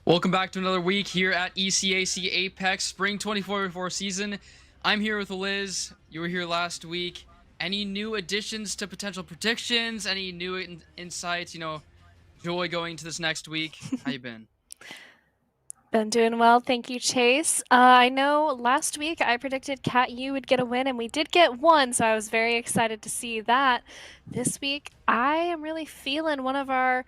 Welcome back to another week here at ECAC Apex Spring 2024 season. I'm here with Liz. You were here last week. Any new additions to potential predictions? Any new insights? Joy going into this next week. How you been? Been doing well, thank you, Chase. I know last week I predicted Cat U would get a win, and we did get one, so I was very excited to see that. This week, I am really feeling one of our.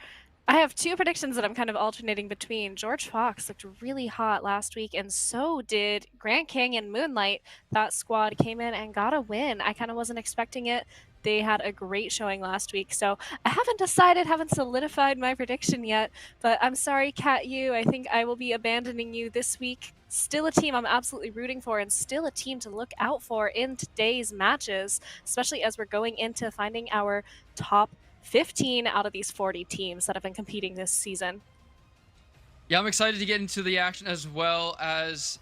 I have two predictions that I'm kind of alternating between. George Fox looked really hot last week, and so did Grand King and Moonlight. That squad came in and got a win. I kind of wasn't expecting it. They had a great showing last week, so I haven't decided, haven't solidified my prediction yet. But I'm sorry, Cat U. I think I will be abandoning you this week. Still a team I'm absolutely rooting for, and still a team to look out for in today's matches, especially as we're going into finding our top 15 out of these 40 teams that have been competing this season. Yeah, I'm excited to get into the action as well as,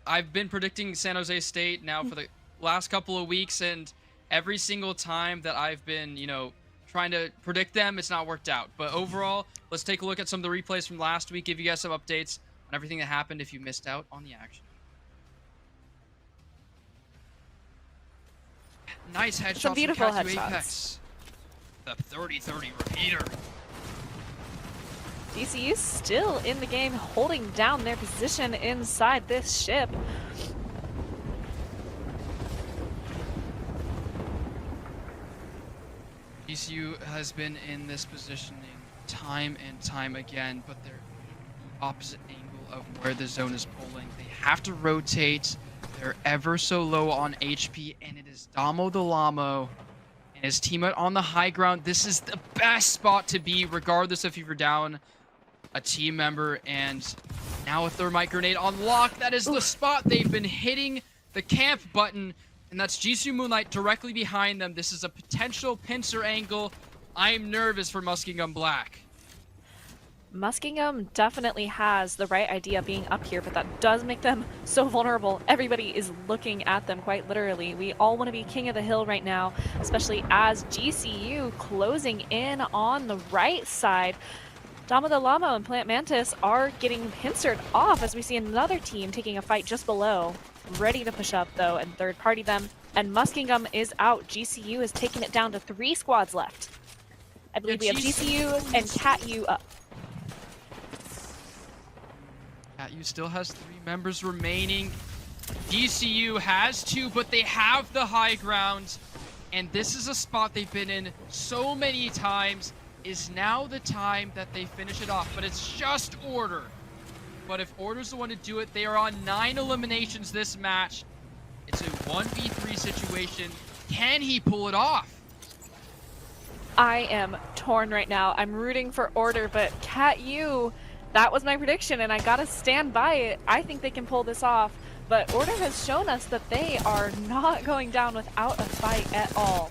I've been predicting San Jose State now for the last couple of weeks, and every single time that I've been, trying to predict them, it's not worked out. But overall, let's take a look at some of the replays from last week, give you guys some updates on everything that happened if you missed out on the action. Nice headshots Some beautiful from Cat U headshots. Apex. The 30-30 repeater. DCU still in the game, holding down their position inside this ship. DCU has been in this positioning time and time again, but they're the opposite angle of where the zone is pulling. They have to rotate. They're ever so low on HP, and it is Damo the Lamo and his teammate on the high ground. This is the best spot to be, regardless if you're down a team member. And now a thermite grenade on lock. That is the spot they've been hitting the camp button. And that's Jisoo Moonlight directly behind them. This is a potential pincer angle. I'm nervous for Muskingum Black. Muskingum definitely has the right idea being up here, but that does make them so vulnerable. Everybody is looking at them quite literally. We all want to be king of the hill right now, especially as GCU closing in on the right side. Dama the Llama and Plant Mantis are getting pincered off as we see another team taking a fight just below. Ready to push up though and third party them. And Muskingum is out. GCU is taking it down to 3 squads left. I believe we have GCU and Cat U up. Cat U still has 3 members remaining. DCU has 2, but they have the high ground. And this is a spot they've been in so many times. Is now the time that they finish it off, but it's just Order. But if Order's the one to do it, they are on 9 eliminations this match. It's a 1v3 situation. Can he pull it off? I am torn right now. I'm rooting for Order, but Cat U, that was my prediction, and I gotta stand by it. I think they can pull this off, but Order has shown us that they are not going down without a fight at all.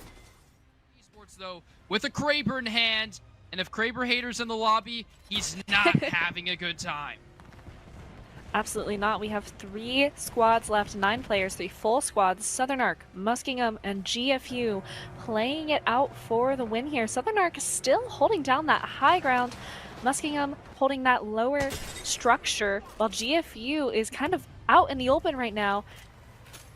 Esports, though, with a Kraber in hand, and if Kraber hater's in the lobby, he's not having a good time. Absolutely not. We have 3 squads left, 9 players, 3 full squads. Southern Arc, Muskingum, and GFU playing it out for the win here. Southern Arc is still holding down that high ground. Muskingum holding that lower structure, while GFU is kind of out in the open right now,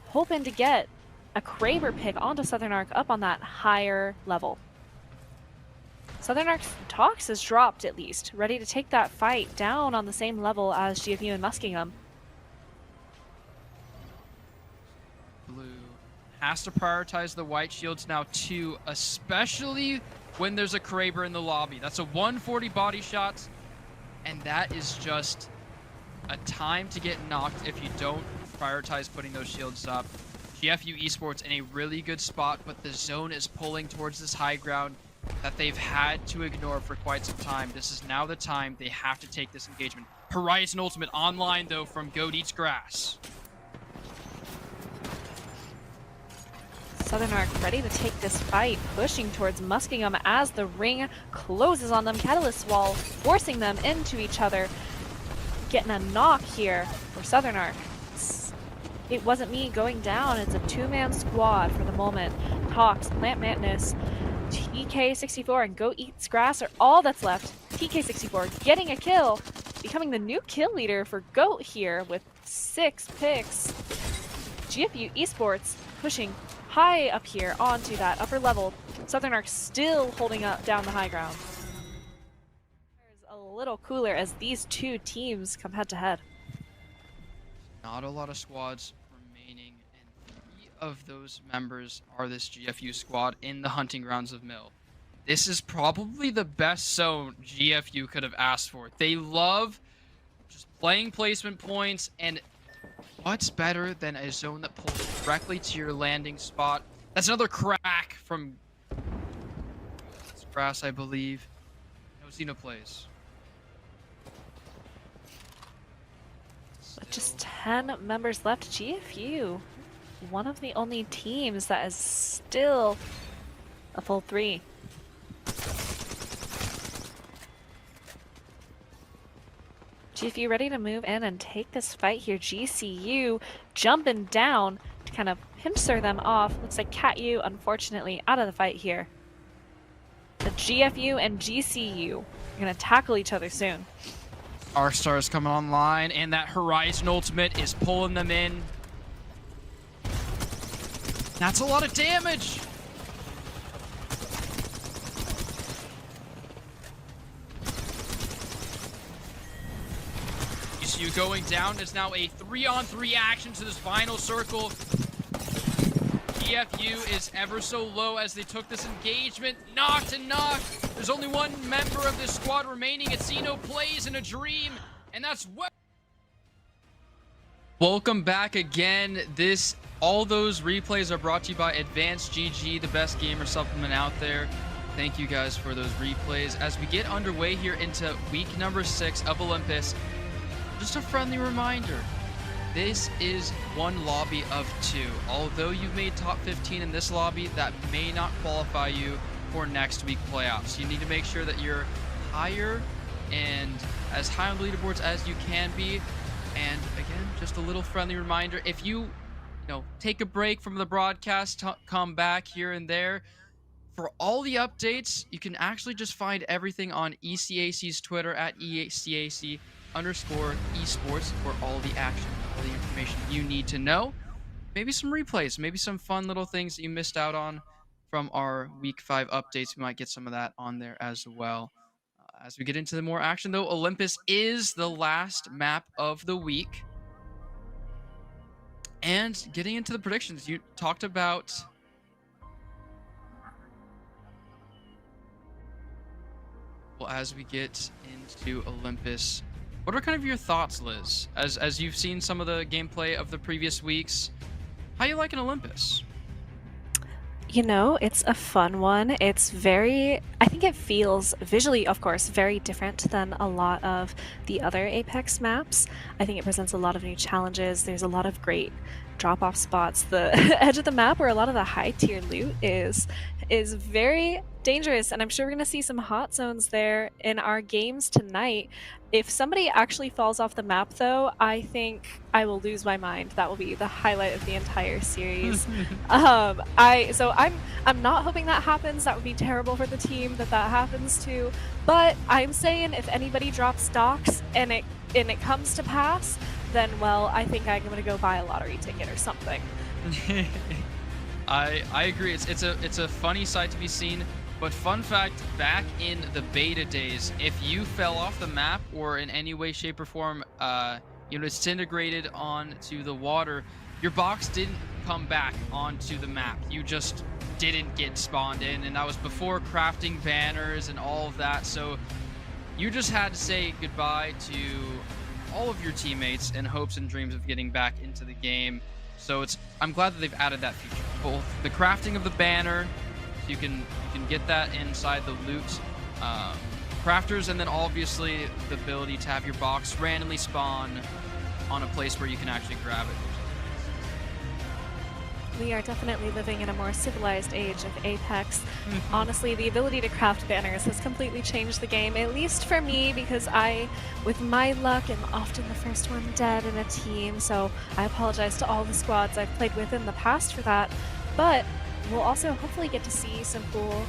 hoping to get a Kraber pick onto Southern Arc up on that higher level. Southern Arc's Tox has dropped at least, ready to take that fight down on the same level as GFU and Muskingum. Blue has to prioritize the white shields now too, especially when there's a Kraber in the lobby. That's a 140 body shot, and that is just a time to get knocked if you don't prioritize putting those shields up. GFU Esports in a really good spot, but the zone is pulling towards this high ground that they've had to ignore for quite some time. This is now the time they have to take this engagement. Horizon Ultimate online, though, from Goat Eats Grass. Southern Arc ready to take this fight, pushing towards Muskingum as the ring closes on them. Catalyst Wall forcing them into each other. Getting a knock here for Southern Arc. It wasn't me going down. It's a 2-man squad for the moment. Tox, Plant Mantis, TK64 and Goat Eats Grass are all that's left. TK64 getting a kill, becoming the new kill leader for GOAT here with 6 picks. GFU Esports pushing high up here onto that upper level. Southern Arc still holding up down the high ground. There's a little cooler as these two teams come head to head. Not a lot of squads remaining, and 3 of those members are this GFU squad in the hunting grounds of Mill. This is probably the best zone GFU could have asked for. They love just playing placement points, and what's better than a zone that pulls directly to your landing spot? That's another crack from Grass, I believe. No Xeno plays. With just 10 members left, GFU, one of the only teams that is still a full 3. GFU ready to move in and take this fight here. GCU jumping down to kind of pincer them off. Looks like CatU, unfortunately, out of the fight here. The GFU and GCU are going to tackle each other soon. Arcstar is coming online, and that Horizon ultimate is pulling them in. That's a lot of damage! GCU going down is now a 3-on-3 action to this final circle. GFU is ever so low as they took this engagement. Knocked and knocked. There's only one member of this squad remaining. It's Xeno Plays in a Dream, and that's what. Welcome back again. All those replays are brought to you by Advanced GG, the best gamer supplement out there. Thank you guys for those replays. As we get underway here into week number 6 of Olympus, just a friendly reminder. This is one lobby of 2. Although you've made top 15 in this lobby, that may not qualify you for next week playoffs. You need to make sure that you're higher and as high on the leaderboards as you can be. And again, just a little friendly reminder, if you take a break from the broadcast, come back here and there. For all the updates, you can actually just find everything on ECAC's Twitter at ECAC_esports for all the action, all the information you need to know. Maybe some replays, maybe some fun little things that you missed out on from our week 5 updates. We might get some of that on there as well. As we get into the more action though, Olympus is the last map of the week. And getting into the predictions, you talked about as we get into Olympus, what are kind of your thoughts, Liz, as you've seen some of the gameplay of the previous weeks? How you liking Olympus? It's a fun one. It's I think it feels visually, of course, very different than a lot of the other Apex maps. I think it presents a lot of new challenges. There's a lot of great drop-off spots. The edge of the map where a lot of the high-tier loot is very dangerous, and I'm sure we're going to see some hot zones there in our games tonight. If somebody actually falls off the map, though, I think I will lose my mind. That will be the highlight of the entire series. I'm not hoping that happens. That would be terrible for the team that happens to. But I'm saying if anybody drops docks and it comes to pass, then well, I think I'm gonna go buy a lottery ticket or something. I agree. It's a funny sight to be seen. But fun fact, back in the beta days, if you fell off the map or in any way, shape, or form, disintegrated onto the water, your box didn't come back onto the map. You just didn't get spawned in, and that was before crafting banners and all of that. So you just had to say goodbye to all of your teammates in hopes and dreams of getting back into the game. So I'm glad that they've added that feature. Both the crafting of the banner, you can get that inside the loot crafters, and then obviously the ability to have your box randomly spawn on a place where you can actually grab it. We are definitely living in a more civilized age of Apex. Honestly, the ability to craft banners has completely changed the game, at least for me, because I, with my luck, am often the first one dead in a team, so I apologize to all the squads I've played with in the past for that. But we'll also hopefully get to see some cool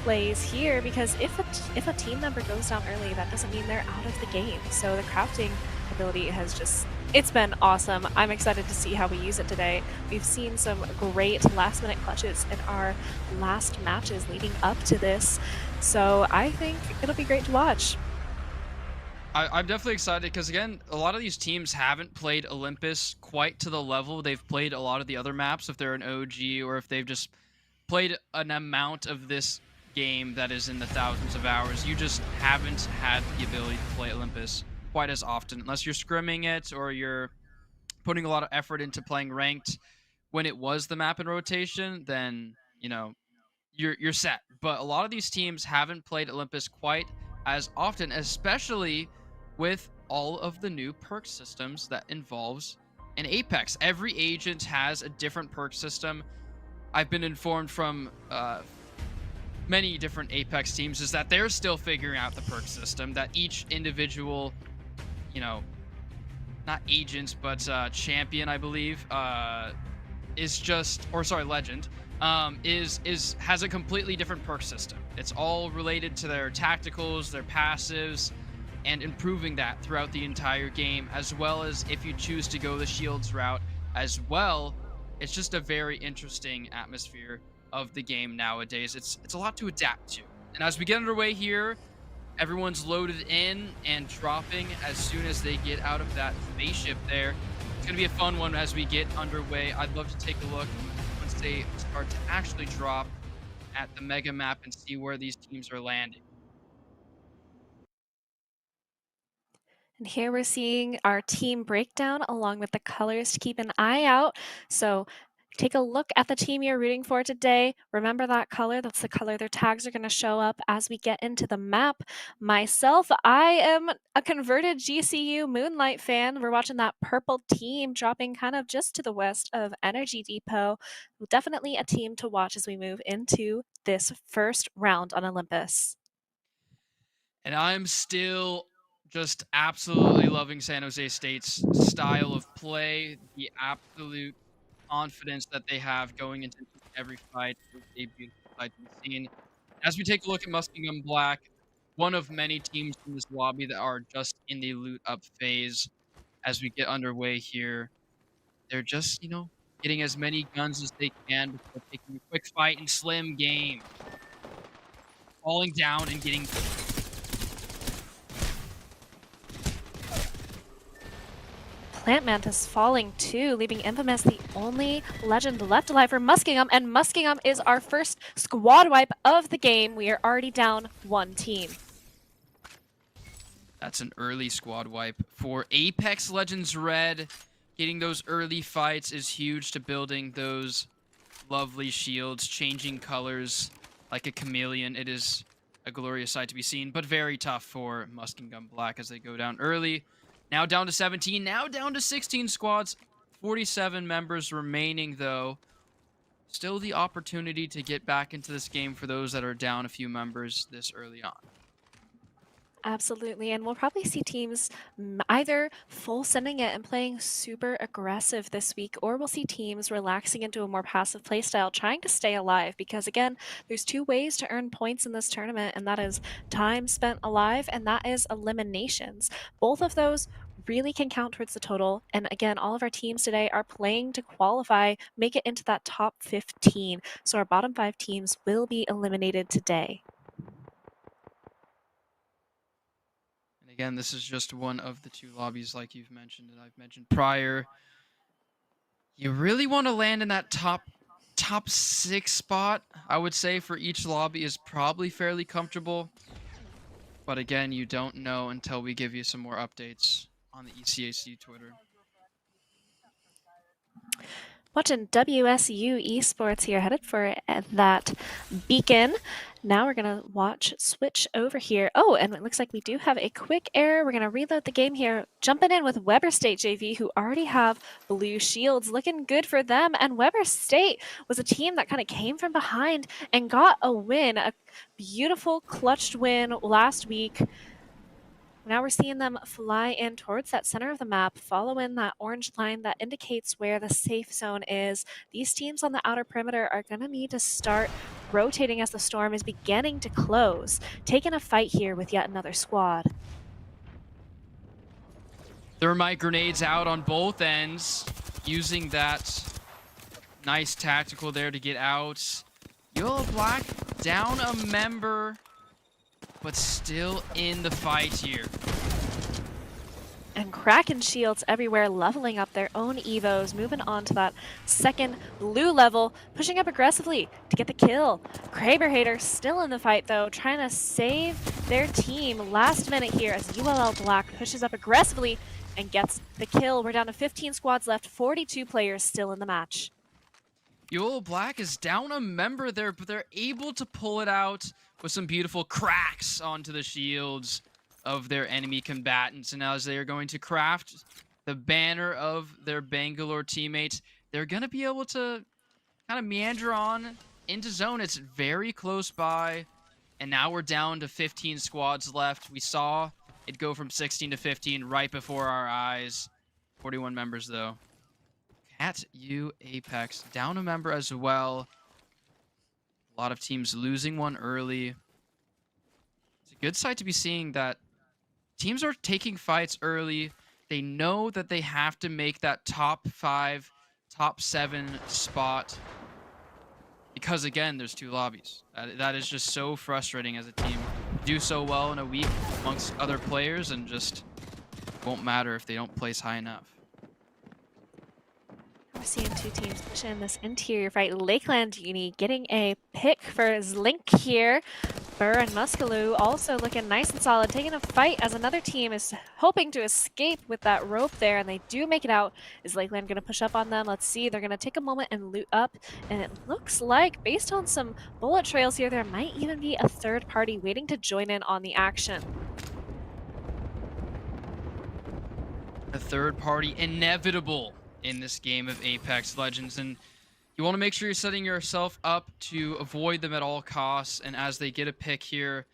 plays here because if a team member goes down early, that doesn't mean they're out of the game. So the crafting ability has just it's been awesome. I'm excited to see how we use it today. We've seen some great last minute clutches in our last matches leading up to this. So I think it'll be great to watch. I'm definitely excited because again, a lot of these teams haven't played Olympus quite to the level they've played a lot of the other maps. If they're an OG or if they've just played an amount of this game that is in the thousands of hours, you just haven't had the ability to play Olympus quite as often, unless you're scrimming it or you're putting a lot of effort into playing ranked when it was the map in rotation. Then you're set. But a lot of these teams haven't played Olympus quite as often, especially with all of the new perk systems that involves an Apex. Every agent has a different perk system. I've been informed from many different Apex teams is that they're still figuring out the perk system, that each individual, you know, not agent, but champion, I believe, is just, or sorry, legend, is has a completely different perk system. It's all related to their tacticals, their passives, and improving that throughout the entire game, as well as if you choose to go the shields route as well. It's just a very interesting atmosphere of the game nowadays. It's a lot to adapt to. And as we get underway here, everyone's loaded in and dropping as soon as they get out of that spaceship there. It's going to be a fun one as we get underway. I'd love to take a look once they start to actually drop at the mega map and see where these teams are landing. And here we're seeing our team breakdown along with the colors to keep an eye out. So take a look at the team you're rooting for today. Remember that color. That's the color their tags are going to show up as we get into the map. Myself, I am a converted GCU Moonlight fan. We're watching that purple team dropping kind of just to the west of Energy Depot. Definitely a team to watch as we move into this first round on Olympus. And I'm still just absolutely loving San Jose State's style of play, the absolute confidence that they have going into every fight. It's a beautiful sight to be seen. As we take a look at Muskingum Black, one of many teams in this lobby that are just in the loot up phase as we get underway here. They're just, getting as many guns as they can before taking a quick fight in Slim game. Falling down and getting Plant Mantis falling too, leaving Infamous the only legend left alive for Muskingum, and Muskingum is our first squad wipe of the game. We are already down one team. That's an early squad wipe for Apex Legends Red. Getting those early fights is huge to building those lovely shields, changing colors like a chameleon. It is a glorious sight to be seen, but very tough for Muskingum Black as they go down early. Now down to 17, now down to 16 squads. 47 members remaining, though. Still the opportunity to get back into this game for those that are down a few members this early on. Absolutely, and we'll probably see teams either full sending it and playing super aggressive this week, or we'll see teams relaxing into a more passive playstyle, trying to stay alive, because again, there's two ways to earn points in this tournament, and that is time spent alive, and that is eliminations. Both of those really can count towards the total, and again, all of our teams today are playing to qualify, make it into that top 15, so our bottom 5 teams will be eliminated today. Again, this is just one of the two lobbies like you've mentioned and I've mentioned prior. You really want to land in that top 6 spot, I would say, for each lobby is probably fairly comfortable. But again, you don't know until we give you some more updates on the ECAC Twitter. Watching WSU Esports here, headed for that beacon. Now we're going to switch over here. Oh, and it looks like we do have a quick error. We're going to reload the game here. Jumping in with Weber State JV, who already have blue shields. Looking good for them. And Weber State was a team that kind of came from behind and got a win. A beautiful clutched win last week. Now we're seeing them fly in towards that center of the map, follow in that orange line that indicates where the safe zone is. These teams on the outer perimeter are going to need to start rotating as the storm is beginning to close, taking a fight here with yet another squad. Thermite grenades out on both ends, using that nice tactical there to get out. Yellow Black down a member, but still in the fight here. And Kraken shields everywhere, leveling up their own Evos, moving on to that second blue level, pushing up aggressively to get the kill. Kraber Hater still in the fight though, trying to save their team last minute here as ULL Black pushes up aggressively and gets the kill. We're down to 15 squads left, 42 players still in the match. ULL Black is down a member there, but they're able to pull it out with some beautiful cracks onto the shields of their enemy combatants. And as they are going to craft the banner of their Bangalore teammates, they're going to be able to kind of meander on into zone. It's very close by. And now we're down to 15 squads left. We saw it go from 16 to 15 right before our eyes. 41 members, though. Cat U Apex down a member as well. A lot of teams losing one early. It's a good sight to be seeing that teams are taking fights early. They know that they have to make that top 5, top 7 spot. Because, again, there's 2 lobbies. That is just so frustrating as a team. Do so well in a week amongst other players and just won't matter if they don't place high enough. We're seeing 2 teams push in this interior fight. Lakeland Uni getting a pick for Zlink here. Burr and Muskaloo also looking nice and solid, taking a fight as another team is hoping to escape with that rope there, and they do make it out. Is Lakeland going to push up on them? Let's see. They're going to take a moment and loot up, and it looks like, based on some bullet trails here, there might even be a third party waiting to join in on the action. A third party inevitable in this game of Apex Legends, and you want to make sure you're setting yourself up to avoid them at all costs. And as they get a pick here,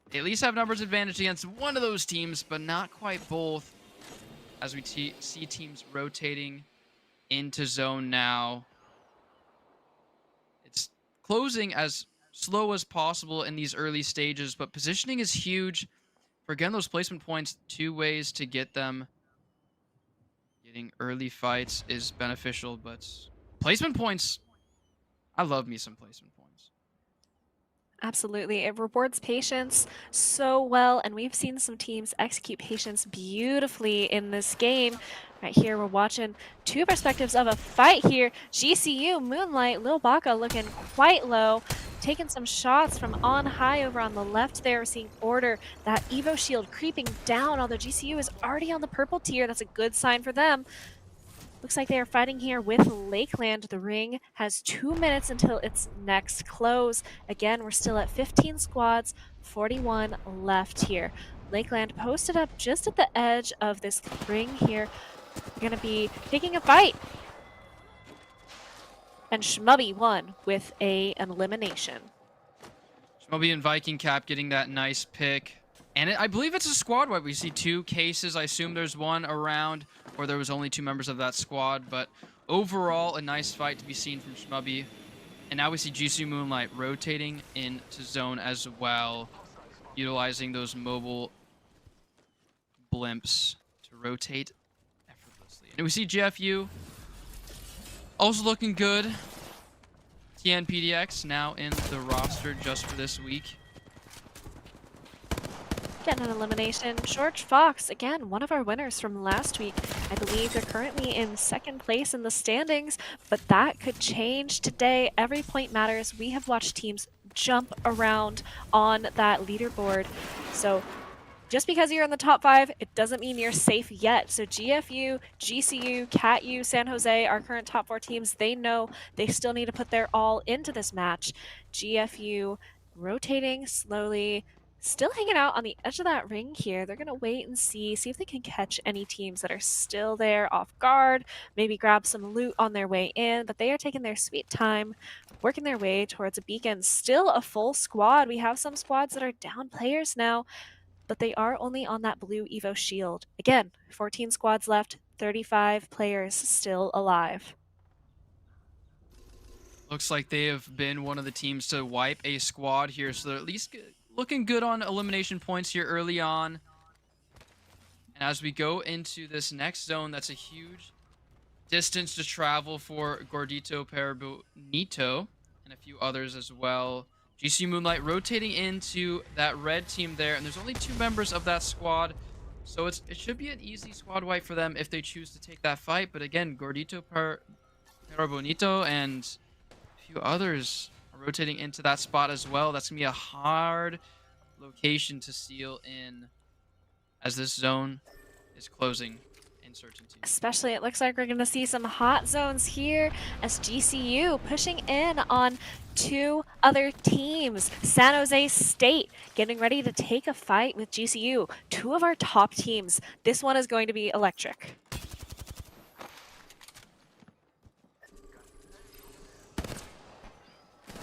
they at least have numbers advantage against one of those teams, but not quite both. As we see teams rotating into zone now. It's closing as slow as possible in these early stages, but positioning is huge. For again, those placement points, 2 ways to get them. Getting early fights is beneficial, but placement points, I love me some placement points. Absolutely. It rewards patience so well, and we've seen some teams execute patience beautifully in this game. Right here, we're watching 2 perspectives of a fight here. GCU, Moonlight, Lil Baka looking quite low, taking some shots from on high over on the left there. We're seeing Order, that Evo shield creeping down, although GCU is already on the purple tier. That's a good sign for them. Looks like they are fighting here with Lakeland. The ring has 2 minutes until its next close. Again, we're still at 15 squads, 41 left here. Lakeland posted up just at the edge of this ring here. We're going to be taking a fight. And Shmubby won with an elimination. Shmubby and Viking Cap getting that nice pick. And I believe it's a squad wipe. We see 2 cases. I assume there's one around, or there was only 2 members of that squad. But overall, a nice fight to be seen from Shmubby. And now we see GCU Moonlight rotating into zone as well, utilizing those mobile blimps to rotate effortlessly. And we see GFU also looking good. TNPDX now in the roster just for this week. Getting an elimination. George Fox, again, one of our winners from last week. I believe they're currently in 2nd place in the standings, but that could change today. Every point matters. We have watched teams jump around on that leaderboard. So just because you're in the top 5, it doesn't mean you're safe yet. So GFU, GCU, CatU, San Jose, our current top 4 teams, they know they still need to put their all into this match. GFU rotating slowly, still hanging out on the edge of that ring here. They're going to wait and see if they can catch any teams that are still there off guard, maybe grab some loot on their way in, but they are taking their sweet time, working their way towards a beacon. Still a full squad. We have some squads that are down players now, but they are only on that blue Evo shield. Again, 14 squads left, 35 players still alive. Looks like they have been one of the teams to wipe a squad here, so they're at least looking good on elimination points here early on. And as we go into this next zone, that's a huge distance to travel for Gordito Parabonito and a few others as well. GC Moonlight rotating into that red team there, and there's only 2 members of that squad, so it should be an easy squad wipe for them if they choose to take that fight. But again, Gordito Parabonito and a few others are rotating into that spot as well. That's gonna be a hard location to seal in as this zone is closing in certainty. Especially, it looks like we're going to see some hot zones here as GCU pushing in on 2 other teams. San Jose State getting ready to take a fight with GCU, 2 of our top teams. This one is going to be electric.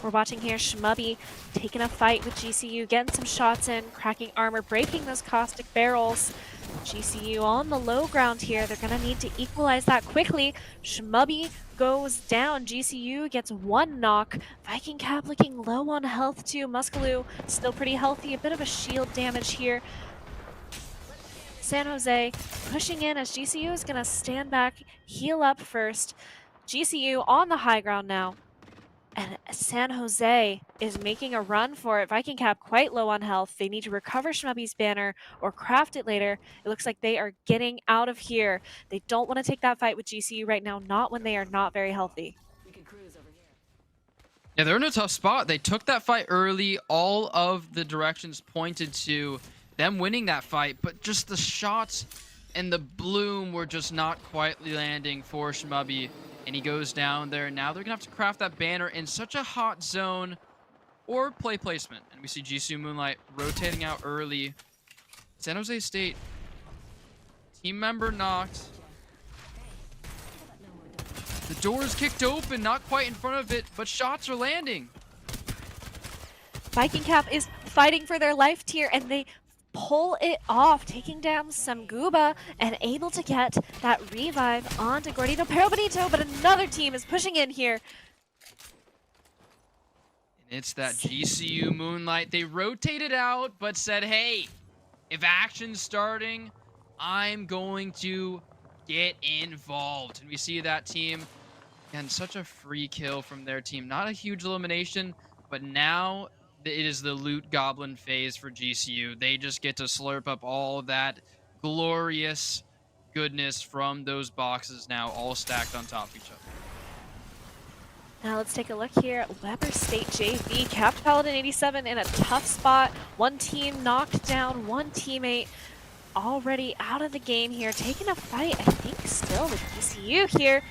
We're watching here Shmubby taking a fight with GCU, getting some shots in, cracking armor, breaking those caustic barrels. GCU on the low ground here. They're going to need to equalize that quickly. Shmubby goes down. GCU gets 1 knock. Viking Cap looking low on health too. Muskaloo still pretty healthy. A bit of a shield damage here. San Jose pushing in as GCU is going to stand back, heal up first. GCU on the high ground now. And San Jose is making a run for it. Viking Cap quite low on health. They need to recover Shmubby's banner or craft it later. It looks like they are getting out of here. They don't want to take that fight with GCU right now, not when they are not very healthy. Yeah, they're in a tough spot. They took that fight early. All of the directions pointed to them winning that fight, but just the shots and the bloom were just not quite landing for Shmubby. And he goes down there. Now they're going to have to craft that banner in such a hot zone or play placement. And we see GCU Moonlight rotating out early. San Jose State, team member knocked. The door is kicked open, not quite in front of it, but shots are landing. Viking Cap is fighting for their life tier, and they pull it off, taking down some Gooba and able to get that revive onto Gordito Parabonito, but another team is pushing in here. And it's that GCU Moonlight. They rotated out, but said, hey, if action's starting, I'm going to get involved. And we see that team, again, such a free kill from their team. Not a huge elimination, but now it is the loot goblin phase for GCU. They just get to slurp up all of that glorious goodness from those boxes now, all stacked on top of each other. Now let's take a look here at Weber State JV. Capped Paladin 87 in a tough spot. 1 team knocked down, 1 teammate already out of the game here. Taking a fight, I think, still with GCU here.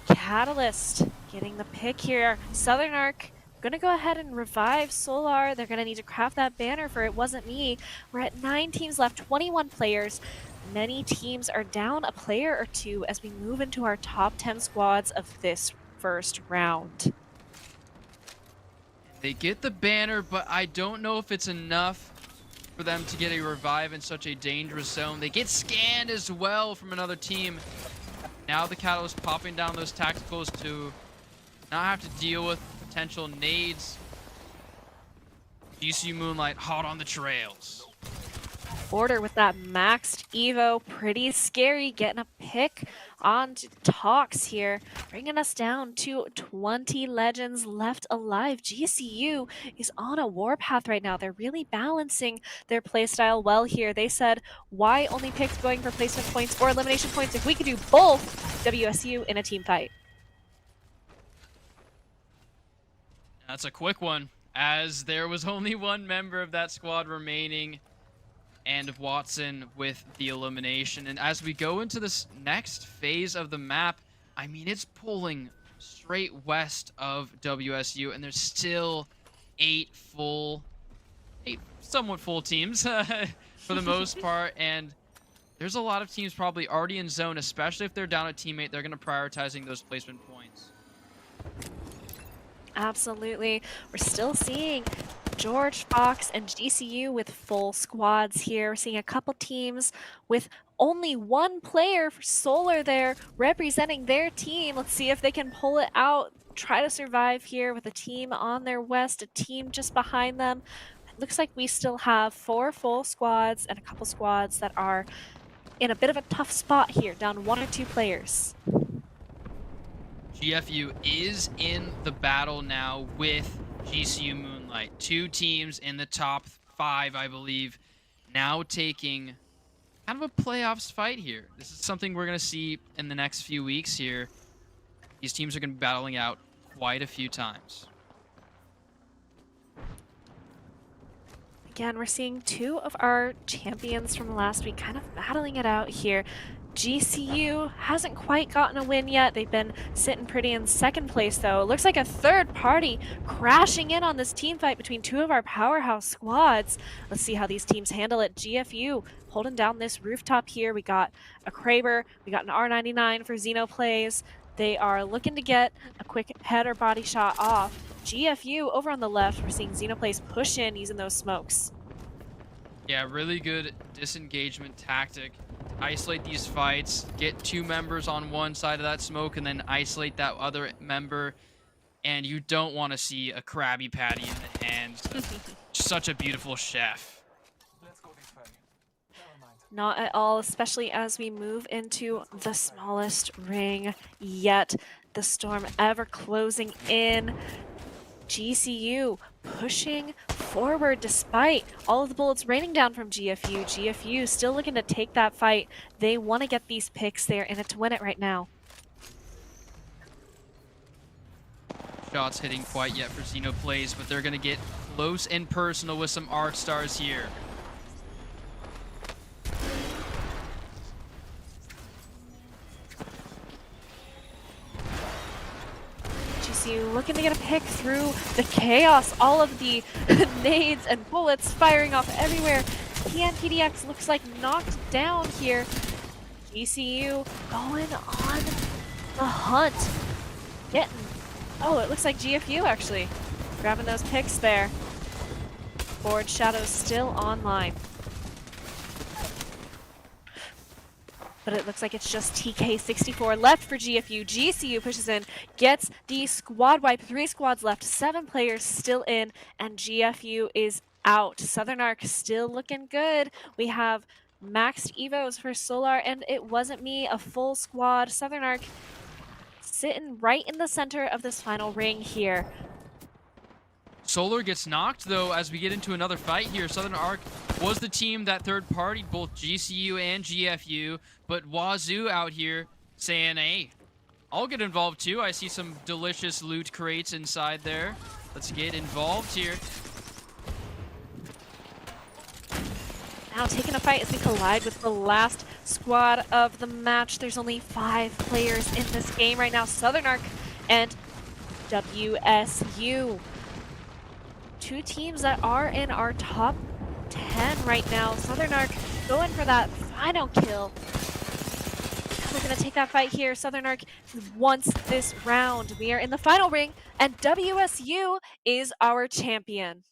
Catalyst getting the pick here. Southern Arc gonna go ahead and revive Solar. They're gonna need to craft that banner for It Wasn't Me. We're at 9 teams left, 21 players. Many teams are down a player or 2 as we move into our top 10 squads of this first round. They get the banner, but I don't know if it's enough for them to get a revive in such a dangerous zone. They get scanned as well from another team. Now the Catalyst popping down those tacticals to not have to deal with potential nades. GCU Moonlight hot on the trails. Order with that maxed Evo, pretty scary, getting a pick on Tox here, bringing us down to 20 legends left alive. GCU is on a warpath right now. They're really balancing their playstyle well here. They said, why only pick going for placement points or elimination points if we could do both WSU in a team fight? That's a quick one, as there was only 1 member of that squad remaining, and Watson with the elimination. And as we go into this next phase of the map, I mean, it's pulling straight west of WSU, and there's still 8 somewhat full teams for the most part. And there's a lot of teams probably already in zone, especially if they're down a teammate. They're going to prioritizing those placement points. Absolutely. We're still seeing George Fox and GCU with full squads here. We're seeing a couple teams with Only one player for Solar there representing their team. Let's see if they can pull it out, try to survive here with a team on their west, a team just behind them. It looks like we still have 4 full squads and a couple squads that are in a bit of a tough spot here, down 1 or 2 players. GFU is in the battle now with GCU Moonlight. 2 teams in the top 5, I believe, now taking kind of a playoffs fight here. This is something we're going to see in the next few weeks here. These teams are going to be battling out quite a few times. Again, we're seeing 2 of our champions from last week kind of battling it out here. GCU hasn't quite gotten a win yet. They've been sitting pretty in 2nd place, though. It looks like a 3rd party crashing in on this team fight between 2 of our powerhouse squads. Let's see how these teams handle it. GFU holding down this rooftop here. We got a Kraber. We got an R99 for Xenoplays. They are looking to get a quick head or body shot off. GFU over on the left, we're seeing Xenoplays push in using those smokes. Yeah, really good disengagement tactic. Isolate these fights, get 2 members on one side of that smoke, and then isolate that other member. And you don't want to see a Krabby Patty in the hands of such a beautiful chef. Not at all, especially as we move into the smallest ring yet. The storm ever closing in. GCU pushing forward despite all of the bullets raining down from GFU. GFU still looking to take that fight. They want to get these picks. They're in it to win it right now. Shots hitting quite yet for Xenoplays, but they're going to get close and personal with some arc stars here. GCU looking to get a pick through the chaos. All of the nades and bullets firing off everywhere. PNPDX looks like knocked down here. GCU going on the hunt. Oh, it looks like GFU actually grabbing those picks there. Forward Shadows still online. But it looks like it's just TK64 left for GFU. GCU pushes in, gets the squad wipe. 3 squads left, 7 players still in, and GFU is out. Southern Arc still looking good. We have maxed evos for Solar, and it wasn't me, a full squad. Southern Arc sitting right in the center of this final ring here. Solar gets knocked, though, as we get into another fight here. Southern Arc was the team that third party, both GCU and GFU, but Wazoo out here saying, hey, I'll get involved too. I see some delicious loot crates inside there. Let's get involved here. Now taking a fight as we collide with the last squad of the match. There's only 5 players in this game right now. Southern Arc and WSU. 2 teams that are in our top 10 right now. Southern Arc going for that final kill. We're going to take that fight here. Southern Arc wants this round. We are in the final ring, and WSU is our champion.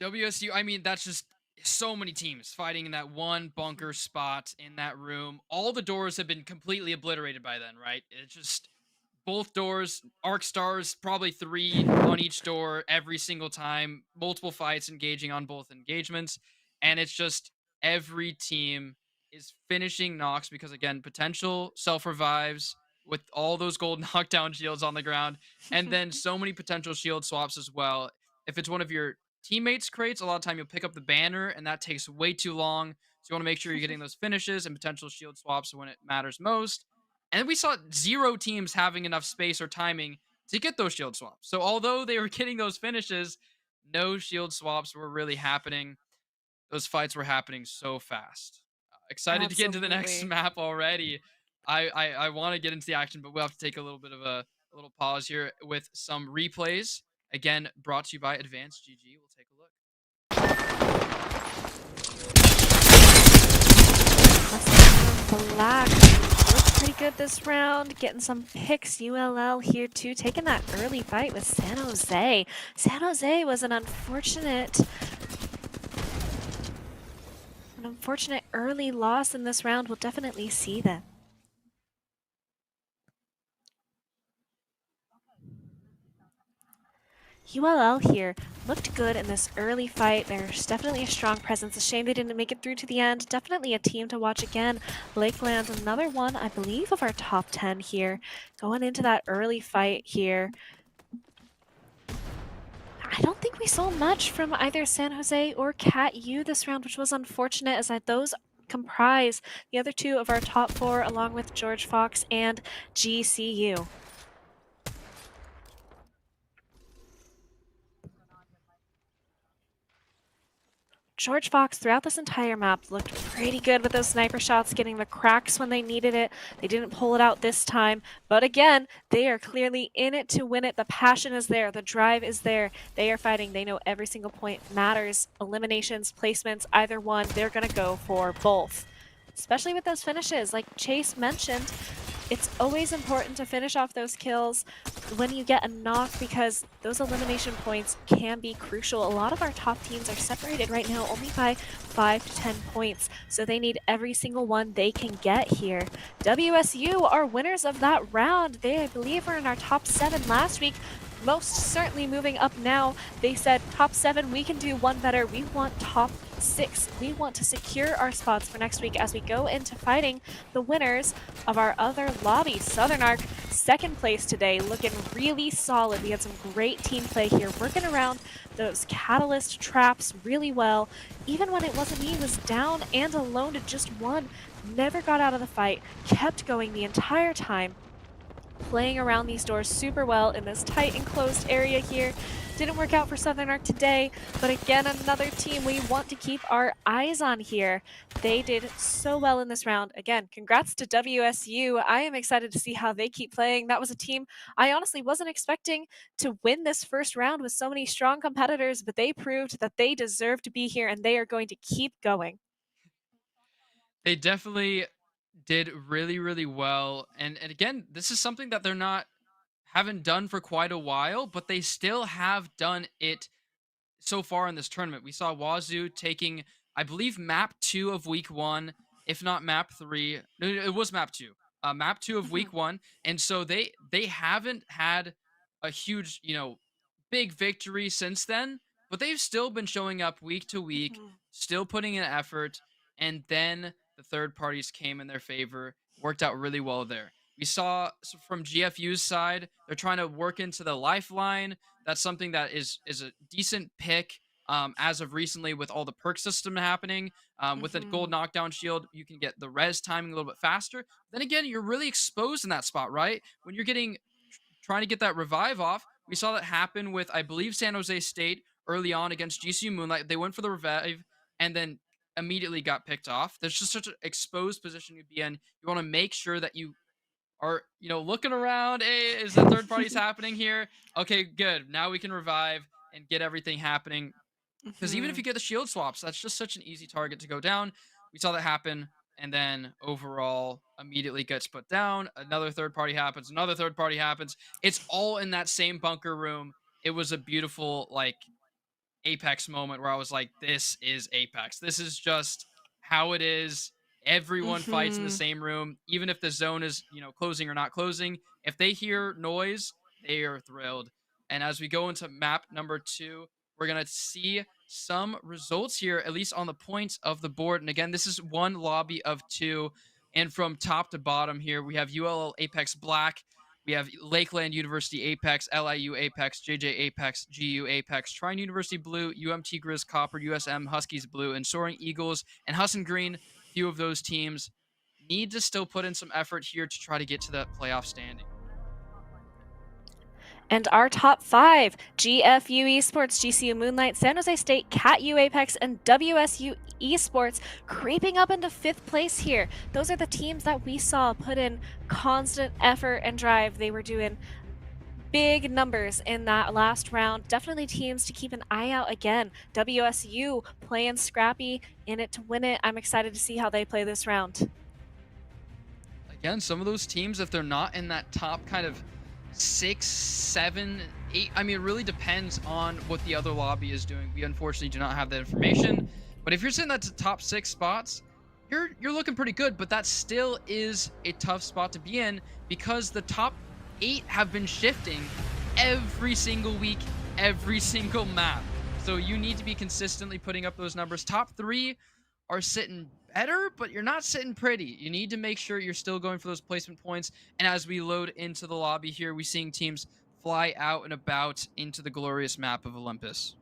WSU, I mean, that's just so many teams fighting in that one bunker spot in that room. All the doors have been completely obliterated by then, right? It's just both doors, arc stars, probably 3 on each door every single time. Multiple fights engaging on both engagements. And it's just every team is finishing knocks because, again, potential self-revives with all those gold knockdown shields on the ground. And then so many potential shield swaps as well. If it's one of your teammates' crates, a lot of time you'll pick up the banner, and that takes way too long. So you want to make sure you're getting those finishes and potential shield swaps when it matters most. And we saw 0 teams having enough space or timing to get those shield swaps. So although they were getting those finishes, no shield swaps were really happening. Those fights were happening so fast. Excited to get into the next map already. I want to get into the action, but we'll have to take a little bit of a little pause here with some replays. Again, brought to you by Advanced GG. We'll take a look. Black looks pretty good this round. Getting some picks. ULL here too. Taking that early fight with San Jose. San Jose was an unfortunate An unfortunate early loss in this round will definitely see them. ULL here looked good in this early fight. There's definitely a strong presence. A shame they didn't make it through to the end. Definitely a team to watch again. Lakeland, another one, I believe, of our top 10 here. Going into that early fight here. I don't think we saw much from either San Jose or Cat U this round, which was unfortunate as those comprise the other two of our top 4 along with George Fox and GCU. George Fox throughout this entire map looked pretty good with those sniper shots, getting the cracks when they needed it. They didn't pull it out this time, but again, they are clearly in it to win it. The passion is there, the drive is there. They are fighting, they know every single point matters. Eliminations, placements, either one, they're gonna go for both. Especially with those finishes, like Chase mentioned, it's always important to finish off those kills when you get a knock because those elimination points can be crucial. A lot of our top teams are separated right now only by 5 to 10 points, so they need every single one they can get here. WSU are winners of that round. They, I believe, were in our top 7 last week. Most certainly moving up now. They said top 7, we can do one better. We want top 6. We want to secure our spots for next week as we go into fighting the winners of our other lobby. Southern Arc, second place today, looking really solid. We had some great team play here, working around those catalyst traps really well. Even when it wasn't me, was down and alone to just one. Never got out of the fight, kept going the entire time. Playing around these doors super well in this tight enclosed area here. Didn't work out for Southern Arc today, but again, another team we want to keep our eyes on here. They did so well in this round. Again, congrats to WSU. I am excited to see how they keep playing. That was a team I honestly wasn't expecting to win this first round with so many strong competitors, but they proved that they deserve to be here and they are going to keep going. They definitely did really, really well. And again, this is something that they're not haven't done for quite a while, but they still have done it so far in this tournament. We saw Wazoo taking, I believe, map 2 of week 1, if not map 3. No, it was map 2. Map 2 of week 1. And so they haven't had a huge, big victory since then, but they've still been showing up week to week, still putting in effort, and then the third parties came in their favor. Worked out really well there. We saw from GFU's side, they're trying to work into the lifeline. That's something that is a decent pick as of recently with all the perk system happening. With the gold knockdown shield, you can get the res timing a little bit faster. Then again, you're really exposed in that spot, right? When you're trying to get that revive off, we saw that happen with, I believe, San Jose State early on against GCU Moonlight. They went for the revive and then immediately got picked off. There's just such an exposed position to be in. You want to make sure that you are, looking around. Hey, is the third parties happening here? Okay, good. Now we can revive and get everything happening. Because even if you get the shield swaps, that's just such an easy target to go down. We saw that happen, and then overall immediately gets put down. Another third party happens. Another third party happens. It's all in that same bunker room. It was a beautiful, Apex moment where I was like, this is Apex. This is just how it is. Everyone fights in the same room, even if the zone is, closing or not closing. If they hear noise, they are thrilled. And as we go into map number 2, we're going to see some results here, at least on the points of the board. And again, this is one lobby of 2. And from top to bottom here, we have ULL Apex Black. We have Lakeland University Apex, LIU Apex, JJ Apex, GU Apex, Trine University Blue, UMT Grizz Copper, USM Huskies Blue, and Soaring Eagles and Husson Green. Few of those teams need to still put in some effort here to try to get to that playoff standing. And our top 5, GFU Esports, GCU Moonlight, San Jose State, Cat U Apex, and WSU Esports creeping up into 5th place here. Those are the teams that we saw put in constant effort and drive. They were doing big numbers in that last round. Definitely teams to keep an eye out again. WSU playing scrappy, in it to win it. I'm excited to see how they play this round. Again, some of those teams, if they're not in that top kind of 6, 7, 8, I mean, it really depends on what the other lobby is doing. We unfortunately do not have that information, But if you're sitting at the top 6 spots, you're looking pretty good, but that still is a tough spot to be in because the top 8 have been shifting every single week, every single map. So you need to be consistently putting up those numbers. Top 3 are sitting better, but you're not sitting pretty. You need to make sure you're still going for those placement points. And as we load into the lobby here, we're seeing teams fly out and about into the glorious map of Olympus.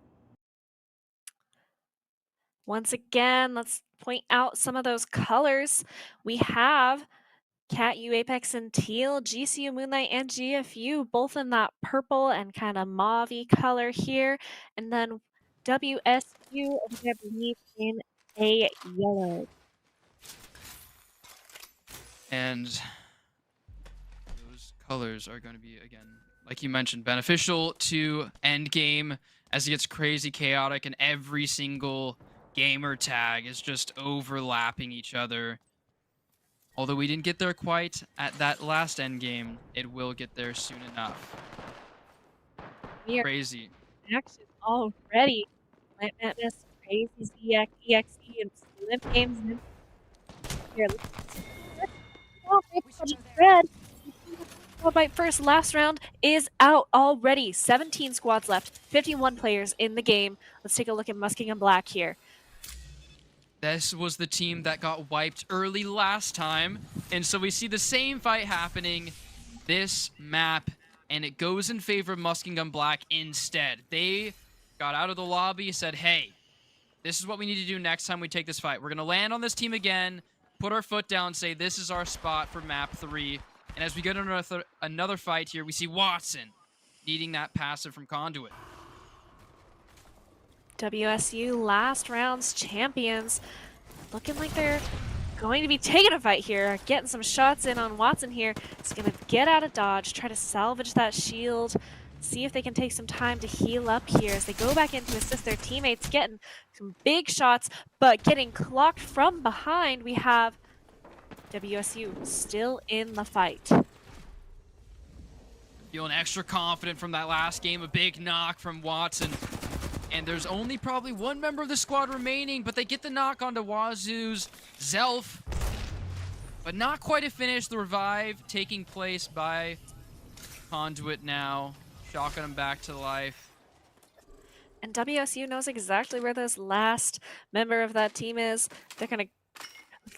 Once again, let's point out some of those colors. We have Cat U, Apex, and Teal, GCU, Moonlight, and GFU, both in that purple and kind of mauve color here. And then WSU, I believe, in a yellow. And those colors are going to be, again, like you mentioned, beneficial to endgame as it gets crazy chaotic and every single gamer tag is just overlapping each other. Although we didn't get there quite at that last endgame, it will get there soon enough. Crazy. Action already. Plant Madness, Crazy, ZX, EXE, and Slim Games. Here, red. Bite first, last round is out already. 17 squads left, 51 players in the game. Let's take a look at Muskingum Black here. This was the team that got wiped early last time, and so we see the same fight happening this map, and it goes in favor of Muskingum Black instead. They got out of the lobby, said, hey, this is what we need to do next time we take this fight. We're going to land on this team again, put our foot down, say this is our spot for map 3. And as we get into another fight here, we see Watson needing that passive from Conduit. WSU last round's champions. Looking like they're going to be taking a fight here. Getting some shots in on Watson here. He's going to get out of dodge, try to salvage that shield, see if they can take some time to heal up here as they go back in to assist their teammates, getting some big shots, but getting clocked from behind. We have WSU still in the fight. Feeling extra confident from that last game. A big knock from Watson. And there's only probably one member of the squad remaining, but they get the knock onto Wazoo's Zelf. But not quite a finish. The revive taking place by Conduit now. Shotgun him back to life. And WSU knows exactly where this last member of that team is. They're going to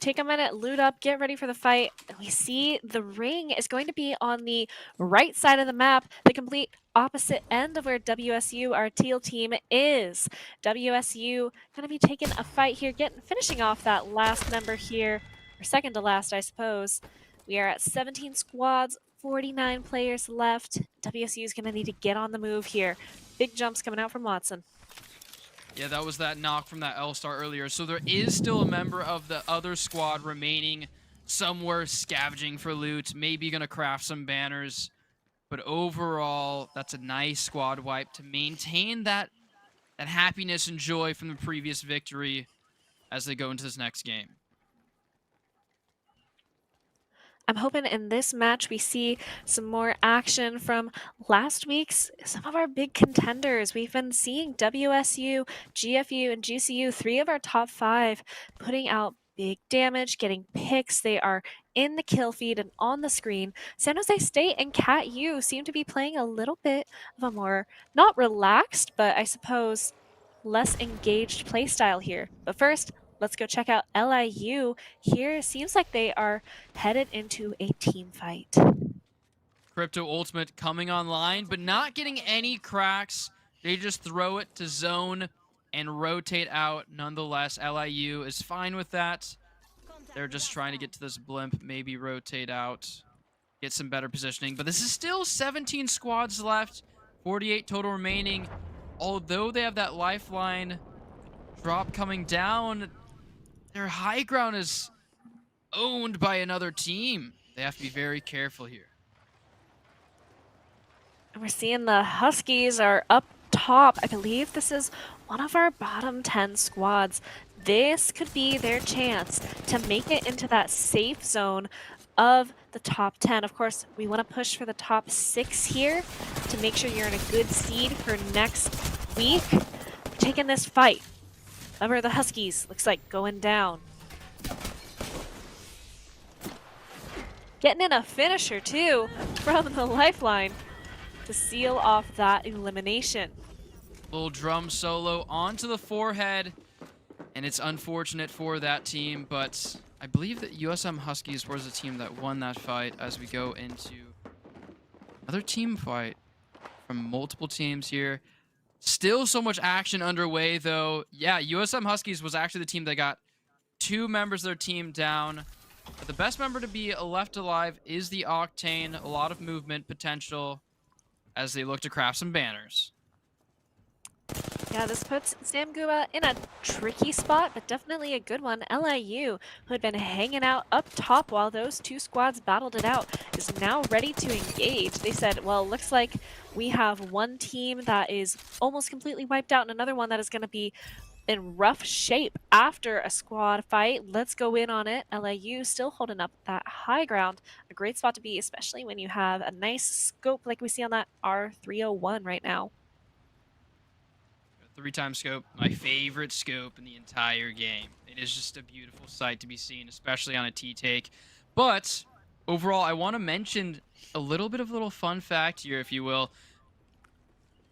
take a minute, loot up, get ready for the fight. And we see the ring is going to be on the right side of the map, the complete opposite end of where WSU, our teal team, is. WSU going to be taking a fight here, finishing off that last member here, or second to last, I suppose. We are at 17 squads, 49 players left. WSU is going to need to get on the move here. Big jumps coming out from Watson. Yeah, that was that knock from that L-Star earlier. So there is still a member of the other squad remaining somewhere scavenging for loot, maybe going to craft some banners. But overall, that's a nice squad wipe to maintain that happiness and joy from the previous victory as they go into this next game. I'm hoping in this match we see some more action from last week's, some of our big contenders. We've been seeing WSU, GFU, and GCU, 3 of our top 5, putting out big damage, getting picks. They are in the kill feed and on the screen. San Jose State and Cat U seem to be playing a little bit of a more, not relaxed, but I suppose less engaged playstyle here. But first, let's go check out LIU. Here, seems like they are headed into a team fight. Crypto Ultimate coming online, but not getting any cracks. They just throw it to zone and rotate out. Nonetheless, LIU is fine with that. They're just trying to get to this blimp, maybe rotate out, get some better positioning. But this is still 17 squads left, 48 total remaining. Although they have that lifeline drop coming down, their high ground is owned by another team. They have to be very careful here. And we're seeing the Huskies are up top. I believe this is one of our bottom 10 squads. This could be their chance to make it into that safe zone of the top 10. Of course, we want to push for the top 6 here to make sure you're in a good seed for next week. Taking this fight Member of the Huskies looks like going down. Getting in a finisher too from the lifeline to seal off that elimination. Little drum solo onto the forehead, and it's unfortunate for that team, but I believe that USM Huskies was the team that won that fight as we go into another team fight from multiple teams here. Still so much action underway, though. Yeah, USM Huskies was actually the team that got 2 members of their team down. But the best member to be left alive is the Octane. A lot of movement potential as they look to craft some banners. Yeah, this puts Sam Guba in a tricky spot, but definitely a good one. LIU, who had been hanging out up top while those 2 squads battled it out, is now ready to engage. They said, well, looks like we have one team that is almost completely wiped out and another one that is going to be in rough shape after a squad fight. Let's go in on it. LIU still holding up that high ground. A great spot to be, especially when you have a nice scope like we see on that R301 right now. 3-time scope, my favorite scope in the entire game. It is just a beautiful sight to be seen, especially on a T-take. But overall, I want to mention a little bit of a little fun fact here, if you will.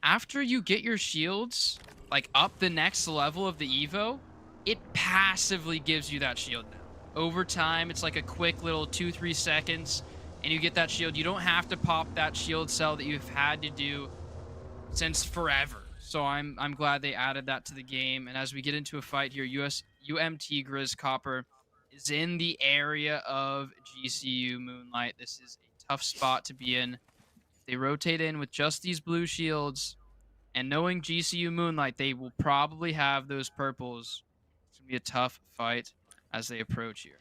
After you get your shields, like up the next level of the Evo, it passively gives you that shield now. Over time, it's like a quick little 2-3 seconds, and you get that shield. You don't have to pop that shield cell that you've had to do since forever. So I'm glad they added that to the game. And as we get into a fight here, UMT Grizz Copper is in the area of GCU Moonlight. This is a tough spot to be in. If they rotate in with just these blue shields, and knowing GCU Moonlight, they will probably have those purples. It's going to be a tough fight as they approach here.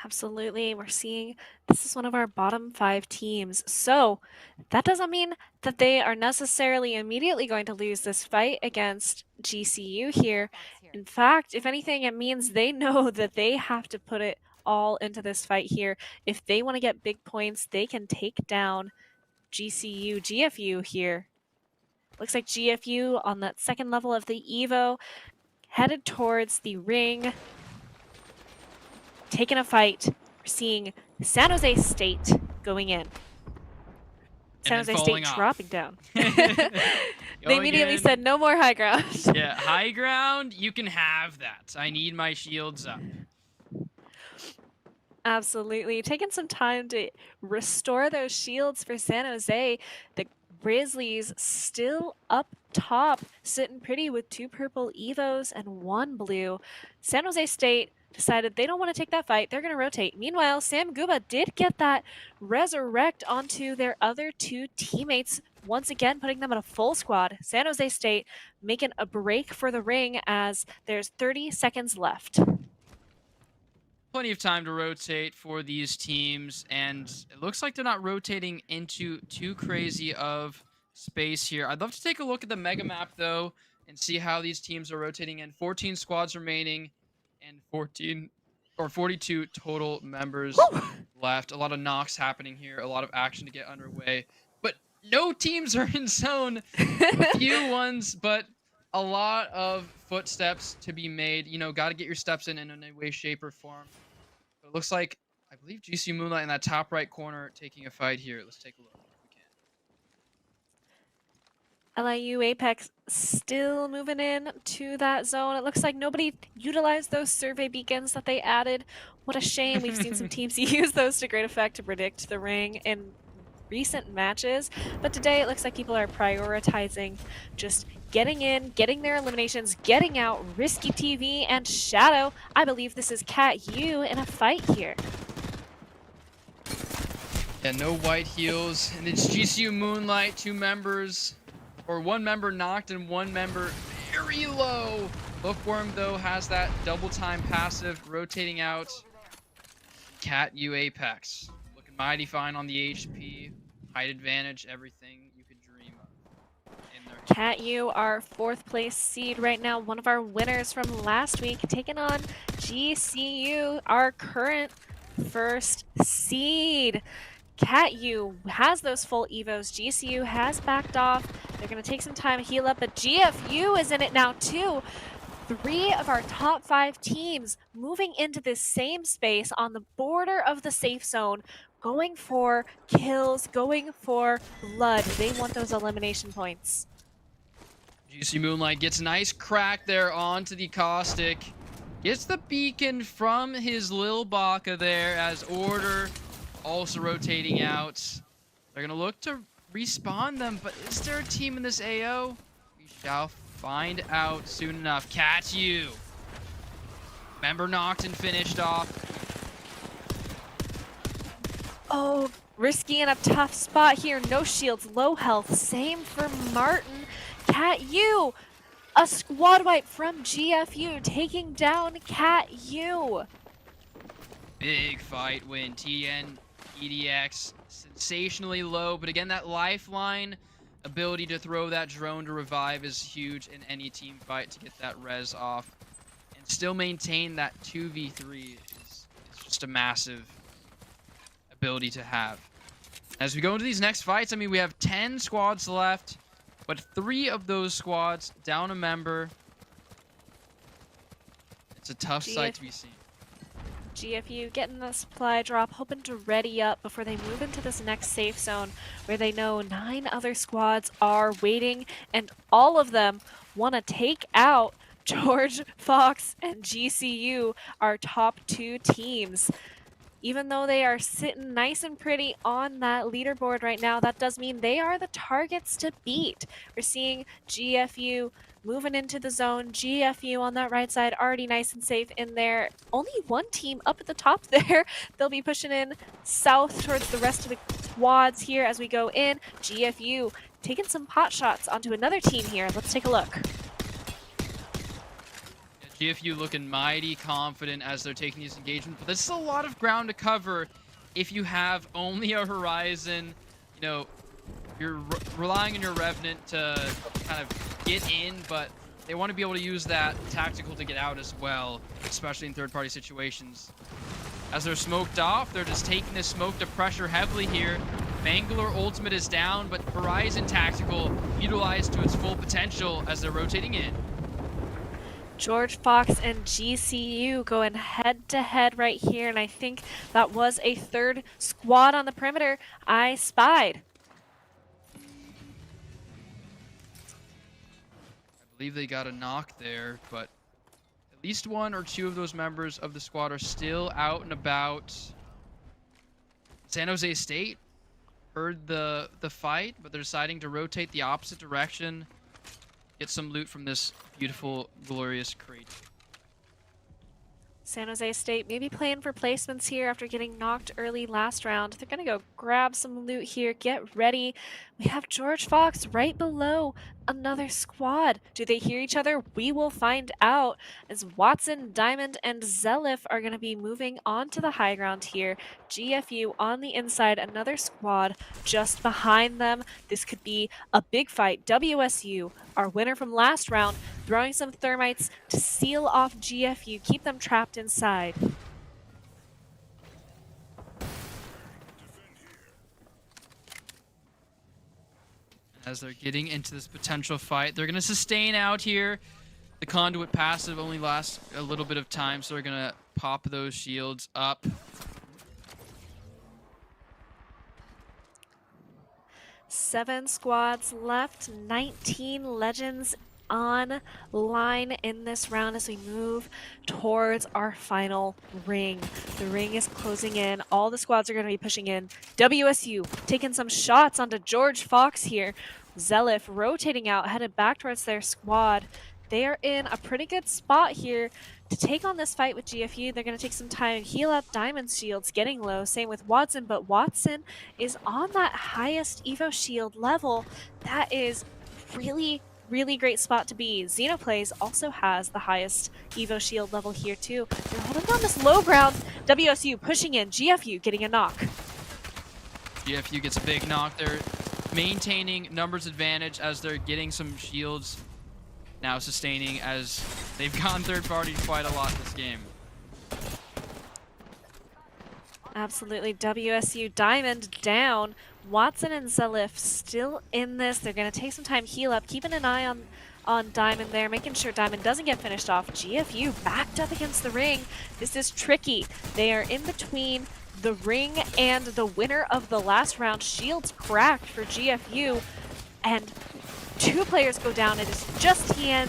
Absolutely. We're seeing this is one of our bottom 5 teams. So that doesn't mean that they are necessarily immediately going to lose this fight against GCU here. In fact, if anything, it means they know that they have to put it all into this fight here. If they want to get big points, they can take down GFU here. Looks like GFU on that second level of the Evo, headed towards the ring. Taking a fight. We're seeing San Jose State going in. San Jose State dropping down. They immediately said no more high ground. Yeah, high ground, you can have that. I need my shields up. Absolutely. Taking some time to restore those shields for San Jose. The Grizzlies still up top, sitting pretty with 2 purple Evos and 1 blue. San Jose State decided they don't want to take that fight. They're going to rotate. Meanwhile, Sam Guba did get that resurrect onto their other 2 teammates, once again putting them in a full squad. San Jose State making a break for the ring as there's 30 seconds left. Plenty of time to rotate for these teams, and it looks like they're not rotating into too crazy of space here. I'd love to take a look at the mega map, though, and see how these teams are rotating in. 14 squads remaining, and 42 total members left. A lot of knocks happening here, a lot of action to get underway, but no teams are in zone. A few ones, but a lot of footsteps to be made. You know, got to get your steps in a way, shape, or form. But it looks like, I believe GCU Moonlight in that top right corner taking a fight here. Let's take a look if we can. LIU Apex still moving in to that zone. It looks like nobody utilized those survey beacons that they added. What a shame. We've seen some teams use those to great effect to predict the ring in recent matches. But today it looks like people are prioritizing just getting in, getting their eliminations, getting out. Risky TV and Shadow. I believe this is Cat U in a fight here. Yeah, no white heals. And it's GCU Moonlight, 2 members. Or 1 member knocked and 1 member very low. Bookworm, though, has that double time passive rotating out. Cat U Apex. Looking mighty fine on the HP. Height advantage, everything you could dream of. Cat U, our 4th place seed right now. One of our winners from last week. Taking on GCU, our current 1st seed. Cat U has those full Evos. GCU has backed off. They're going to take some time to heal up, but GFU is in it now too. 3 of our top 5 teams moving into this same space on the border of the safe zone, going for kills, going for blood. They want those elimination points. GC Moonlight gets a nice crack there onto the Caustic. Gets the beacon from his Lil Baka there as Order also rotating out. They're going to look to respawn them, but is there a team in this AO? We shall find out soon enough. Catch you. Member knocked and finished off. Oh, risky in a tough spot here. No shields, low health. Same for Martin. Cat U, a squad wipe from GFU, taking down Cat U. Big fight win. TN, EDX, sensationally low, but again, that lifeline ability to throw that drone to revive is huge in any team fight to get that res off. And still maintain that 2v3 is just a massive ability to have. As we go into these next fights, I mean, we have 10 squads left, but 3 of those squads down a member. It's a tough sight to be seen. GFU getting the supply drop, hoping to ready up before they move into this next safe zone where they know 9 other squads are waiting, and all of them want to take out George Fox and GCU, our top 2 teams. Even though they are sitting nice and pretty on that leaderboard right now, that does mean they are the targets to beat. We're seeing GFU moving into the zone. GFU on that right side, already nice and safe in there. Only one team up at the top there. They'll be pushing in south towards the rest of the squads here as we go in. GFU taking some pot shots onto another team here. Let's take a look. GFU looking mighty confident as they're taking these engagements, but this is a lot of ground to cover if you have only a Horizon. You know, you're relying on your Revenant to kind of get in, but they want to be able to use that tactical to get out as well, especially in third-party situations. As they're smoked off, they're just taking this smoke to pressure heavily here. Bangalore ultimate is down, but Horizon tactical utilized to its full potential as they're rotating in. George Fox and GCU going head-to-head right here, and I think that was a 3rd squad on the perimeter I spied. I believe they got a knock there, but at least 1 or 2 of those members of the squad are still out and about. San Jose State heard the fight, but they're deciding to rotate the opposite direction. Get some loot from this beautiful, glorious crate. San Jose State maybe playing for placements here after getting knocked early last round. They're going to go grab some loot here, get ready. We have George Fox right below another squad. Do they hear each other? We will find out as Watson, Diamond, and Zelif are going to be moving on to the high ground here. GFU on the inside, another squad just behind them. This could be a big fight. WSU, our winner from last round, throwing some thermites to seal off GFU, keep them trapped inside. As they're getting into this potential fight, they're going to sustain out here. The conduit passive only lasts a little bit of time, so they're going to pop those shields up. Seven squads left, 19 legends on line in this round as we move towards our final ring. The ring is closing in. All the squads are going to be pushing in. WSU taking some shots onto George Fox here. Zelif rotating out, headed back towards their squad. They are in a pretty good spot here to take on this fight with GFU. They're going to take some time and heal up Diamond's shields, getting low. Same with Watson, but Watson is on that highest Evo shield level. That is really great spot to be. Xenoplays also has the highest Evo shield level here too. They're holding down this low ground. WSU pushing in. GFU getting a knock. GFU gets a big knock. They're maintaining numbers advantage as they're getting some shields. Now sustaining as they've gone third party quite a lot this game. Absolutely. WSU Diamond down. Watson and Zelif still in this. They're going to take some time, heal up, keeping an eye on Diamond there, making sure Diamond doesn't get finished off. GFU backed up against the ring. This is tricky. They are in between the ring and the winner of the last round. Shields cracked for GFU, and 2 players go down. It is just Tien.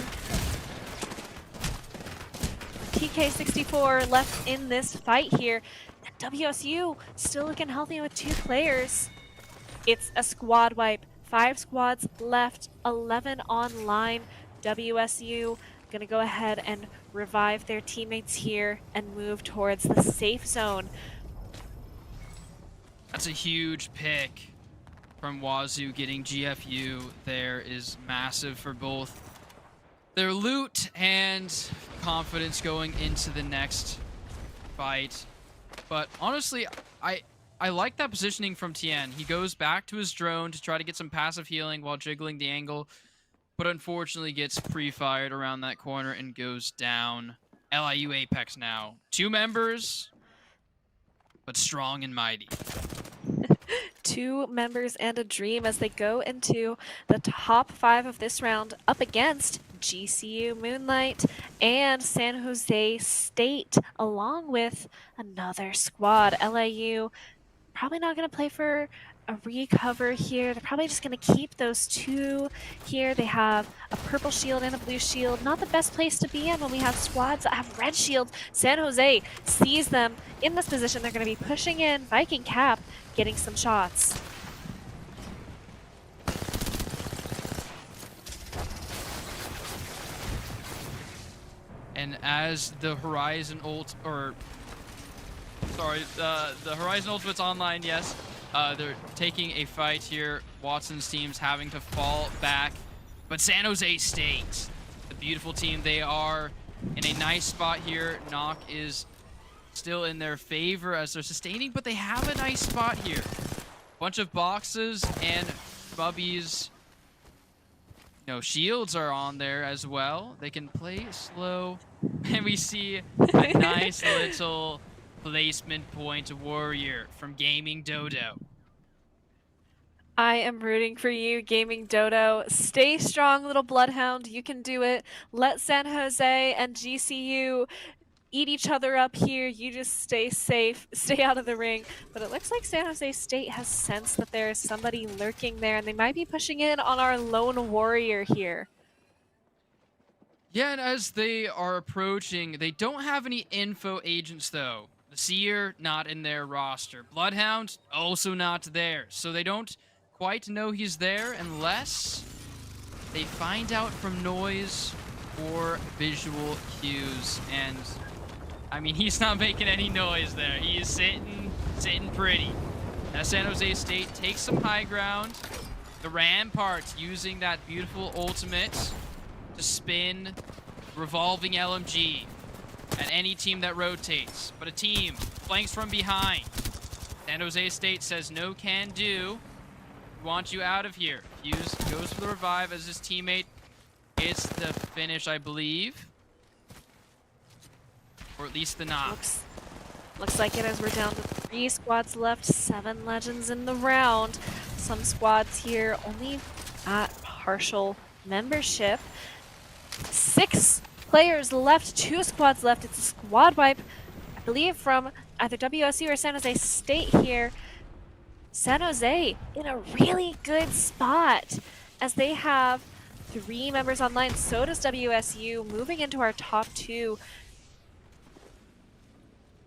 TK64 left in this fight here. And WSU still looking healthy with 2 players. It's a squad wipe. 5 squads left, 11 online. WSU gonna go ahead and revive their teammates here and move towards the safe zone. That's a huge pick from Wazoo. Getting GFU there is massive for both their loot and confidence going into the next fight. But honestly, I like that positioning from Tien. He goes back to his drone to try to get some passive healing while jiggling the angle, but unfortunately gets pre-fired around that corner and goes down. LIU Apex now. 2 members, but strong and mighty. 2 members and a dream as they go into the top 5 of this round up against GCU Moonlight and San Jose State, along with another squad. LIU probably not going to play for a recover here. They're probably just going to keep those 2 here. They have a purple shield and a blue shield. Not the best place to be in when we have squads that have red shields. San Jose sees them in this position. They're going to be pushing in. Viking Cap getting some shots. And as the Horizon ult, or sorry, the Horizon Ultimate's online, yes. They're taking a fight here. Watson's team's having to fall back. But San Jose State, the beautiful team, they are in a nice spot here. Knock is still in their favor as they're sustaining, but they have a nice spot here. Bunch of boxes and Bubby's, shields are on there as well. They can play slow. And we see a nice little placement point warrior from Gaming Dodo. I am rooting for you, Gaming Dodo. Stay strong, little bloodhound. You can do it. Let San Jose and GCU eat each other up here. You just stay safe, stay out of the ring. But it looks like San Jose State has sensed that there is somebody lurking there, and they might be pushing in on our lone warrior here. Yeah, and as they are approaching, they don't have any info agents, though. The Seer, not in their roster. Bloodhound, also not there. So they don't quite know he's there unless they find out from noise or visual cues. And, I mean, he's not making any noise there. He is sitting pretty. Now, San Jose State takes some high ground. The Rampart using that beautiful ultimate to spin revolving LMG at any team that rotates. But a team flanks from behind. San Jose State says no can do. We want you out of here. Fuse goes for the revive as his teammate gets the finish, I believe. Or at least the knock. Looks like it as we're down to 3 squads left, 7 legends in the round. Some squads here only at partial membership. 6 players left, 2 squads left. It's a squad wipe, I believe, from either WSU or San Jose State here. San Jose in a really good spot as they have 3 members online. So does WSU, moving into our top 2.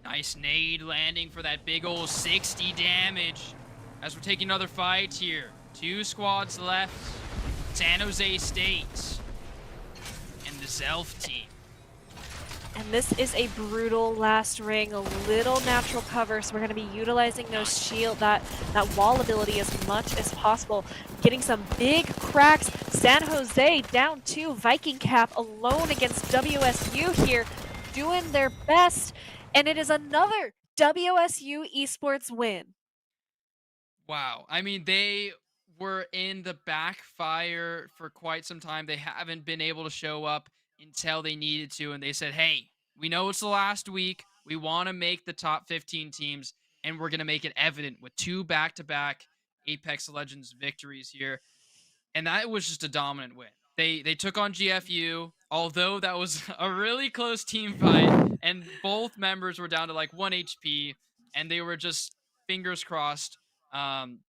Nice nade landing for that big ol' 60 damage as we're taking another fight here. 2 squads left. San Jose State and the Zelf team. And this is a brutal last ring, a little natural cover, so we're going to be utilizing those shield, that wall ability as much as possible. Getting some big cracks. San Jose down 2. Viking Cap alone against WSU here, doing their best. And it is another WSU esports win. Wow. I mean, they were in the backfire for quite some time. They haven't been able to show up until they needed to, and they said, hey, we know it's the last week. We want to make the top 15 teams, and we're going to make it evident with 2 back-to-back Apex Legends victories here, and that was just a dominant win. They took on GFU, although that was a really close team fight, and both members were down to like 1 HP, and they were just fingers crossed, hoping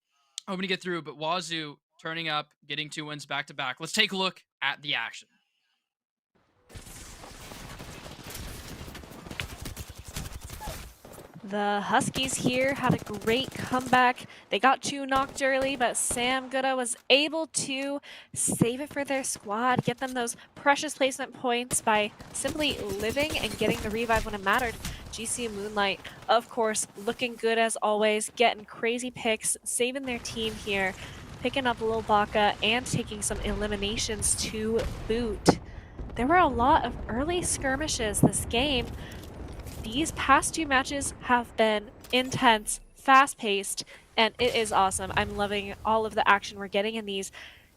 to get through. But Wazoo turning up, getting 2 wins back to back. Let's take a look at the action. The Huskies here had a great comeback. They got 2 knocked early, but Sam Gooda was able to save it for their squad, get them those precious placement points by simply living and getting the revive when it mattered. GC Moonlight, of course, looking good as always, getting crazy picks, saving their team here, picking up Lil Baka and taking some eliminations to boot. There were a lot of early skirmishes this game. These past 2 matches have been intense, fast-paced, and it is awesome. I'm loving all of the action we're getting in these.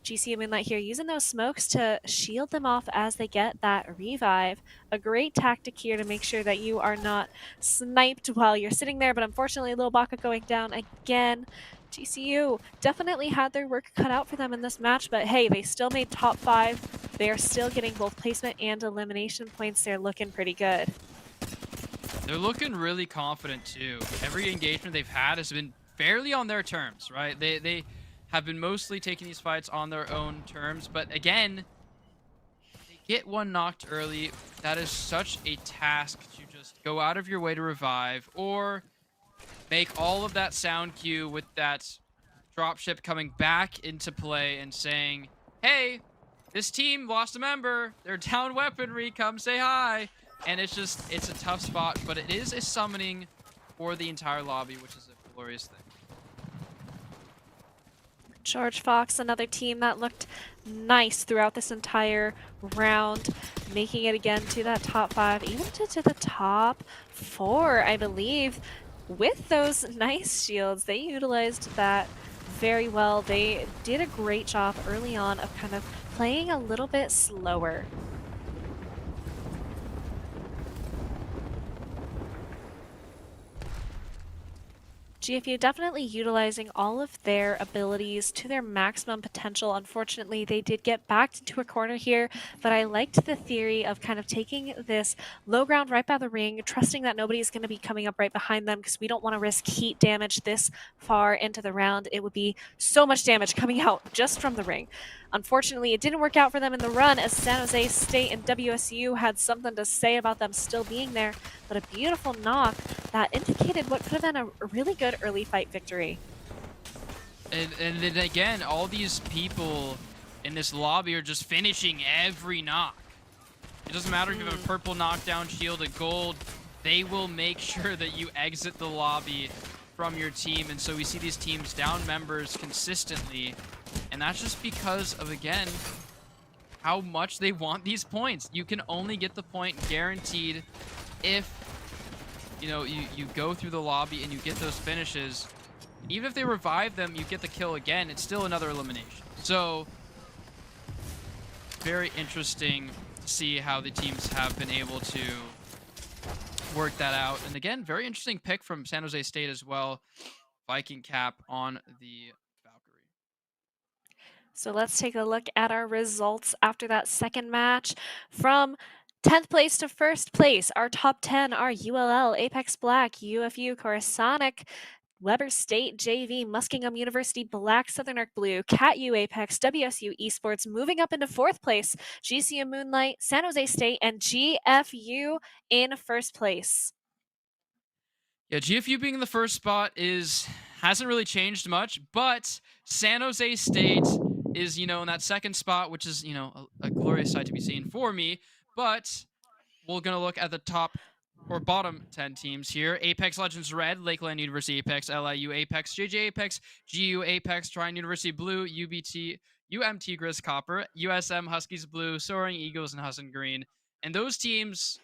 GC Moonlight here using those smokes to shield them off as they get that revive. A great tactic here to make sure that you are not sniped while you're sitting there, but unfortunately Lil Baka going down again. GCU definitely had their work cut out for them in this match, but hey, they still made top 5. They are still getting both placement and elimination points. They're looking pretty good. They're looking really confident too. Every engagement they've had has been fairly on their terms, right? They have been mostly taking these fights on their own terms, but again, they get 1 knocked early. That is such a task to just go out of your way to revive or make all of that sound cue with that dropship coming back into play and saying, hey, this team lost a member. They're down weaponry. Come say hi. And it's a tough spot, but it is a summoning for the entire lobby, which is a glorious thing. George Fox, another team that looked nice throughout this entire round, making it again to that top 5, even to the top 4, I believe. With those nice shields, they utilized that very well. They did a great job early on of kind of playing a little bit slower. GFU definitely utilizing all of their abilities to their maximum potential. Unfortunately, they did get backed into a corner here, but I liked the theory of kind of taking this low ground right by the ring, trusting that nobody's going to be coming up right behind them because we don't want to risk heat damage this far into the round. It would be so much damage coming out just from the ring. Unfortunately, it didn't work out for them in the run as San Jose State and WSU had something to say about them still being there, but a beautiful knock that indicated what could have been a really good early fight victory. And then again, all these people in this lobby are just finishing every knock. It doesn't matter if you have a purple knockdown shield, a gold, they will make sure that you exit the lobby from your team. And so we see these teams down members consistently. And that's just because of, again, how much they want these points. You can only get the point guaranteed if, you know, you go through the lobby and you get those finishes. Even if they revive them, you get the kill again, it's still another elimination. So, very interesting to see how the teams have been able to work that out. And again, very interesting pick from San Jose State as well. Viking cap on the Valkyrie. So let's take a look at our results after that second match. From 10th place to 1st place, our top 10 are ULL, Apex Black, UFU, Coruscant, Weber State, JV, Muskingum University, Black, Southern Arc Blue, Cat U Apex, WSU Esports. Moving up into 4th place, GCU Moonlight, San Jose State, and GFU in 1st place. Yeah, GFU being in the first spot hasn't really changed much, but San Jose State is, in that second spot, which is, a glorious sight to be seen for me. But we're going to look at the top or bottom 10 teams here. Apex Legends Red, Lakeland University Apex, LIU Apex, JJ Apex, GU Apex, Trine University Blue, UBT, UM Tigris Copper, USM Huskies Blue, Soaring Eagles, and Husson Green. And those teams,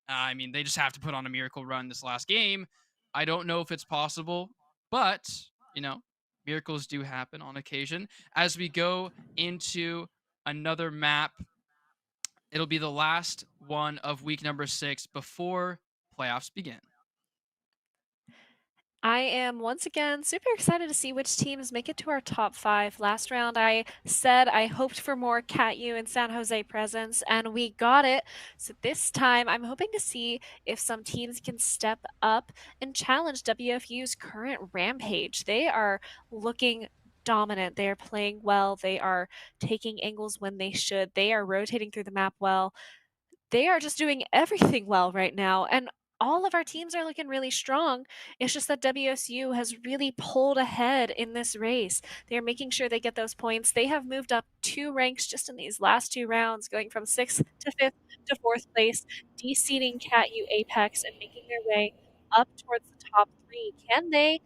they just have to put on a miracle run this last game. I don't know if it's possible, but, miracles do happen on occasion. As we go into another map, it'll be the last one of week number 6 before playoffs begin. I am once again super excited to see which teams make it to our top five. Last round, I said I hoped for more Cat U and San Jose presence, and we got it. So this time, I'm hoping to see if some teams can step up and challenge WFU's current rampage. They are looking dominant. They are playing well. They are taking angles when they should. They are rotating through the map well. They are just doing everything well right now, and all of our teams are looking really strong. It's just that WSU has really pulled ahead in this race. They're making sure they get those points. They have moved up 2 ranks just in these last 2 rounds, going from 6th to 5th to 4th place, de-seeding Cat U Apex and making their way up towards the top 3. Can they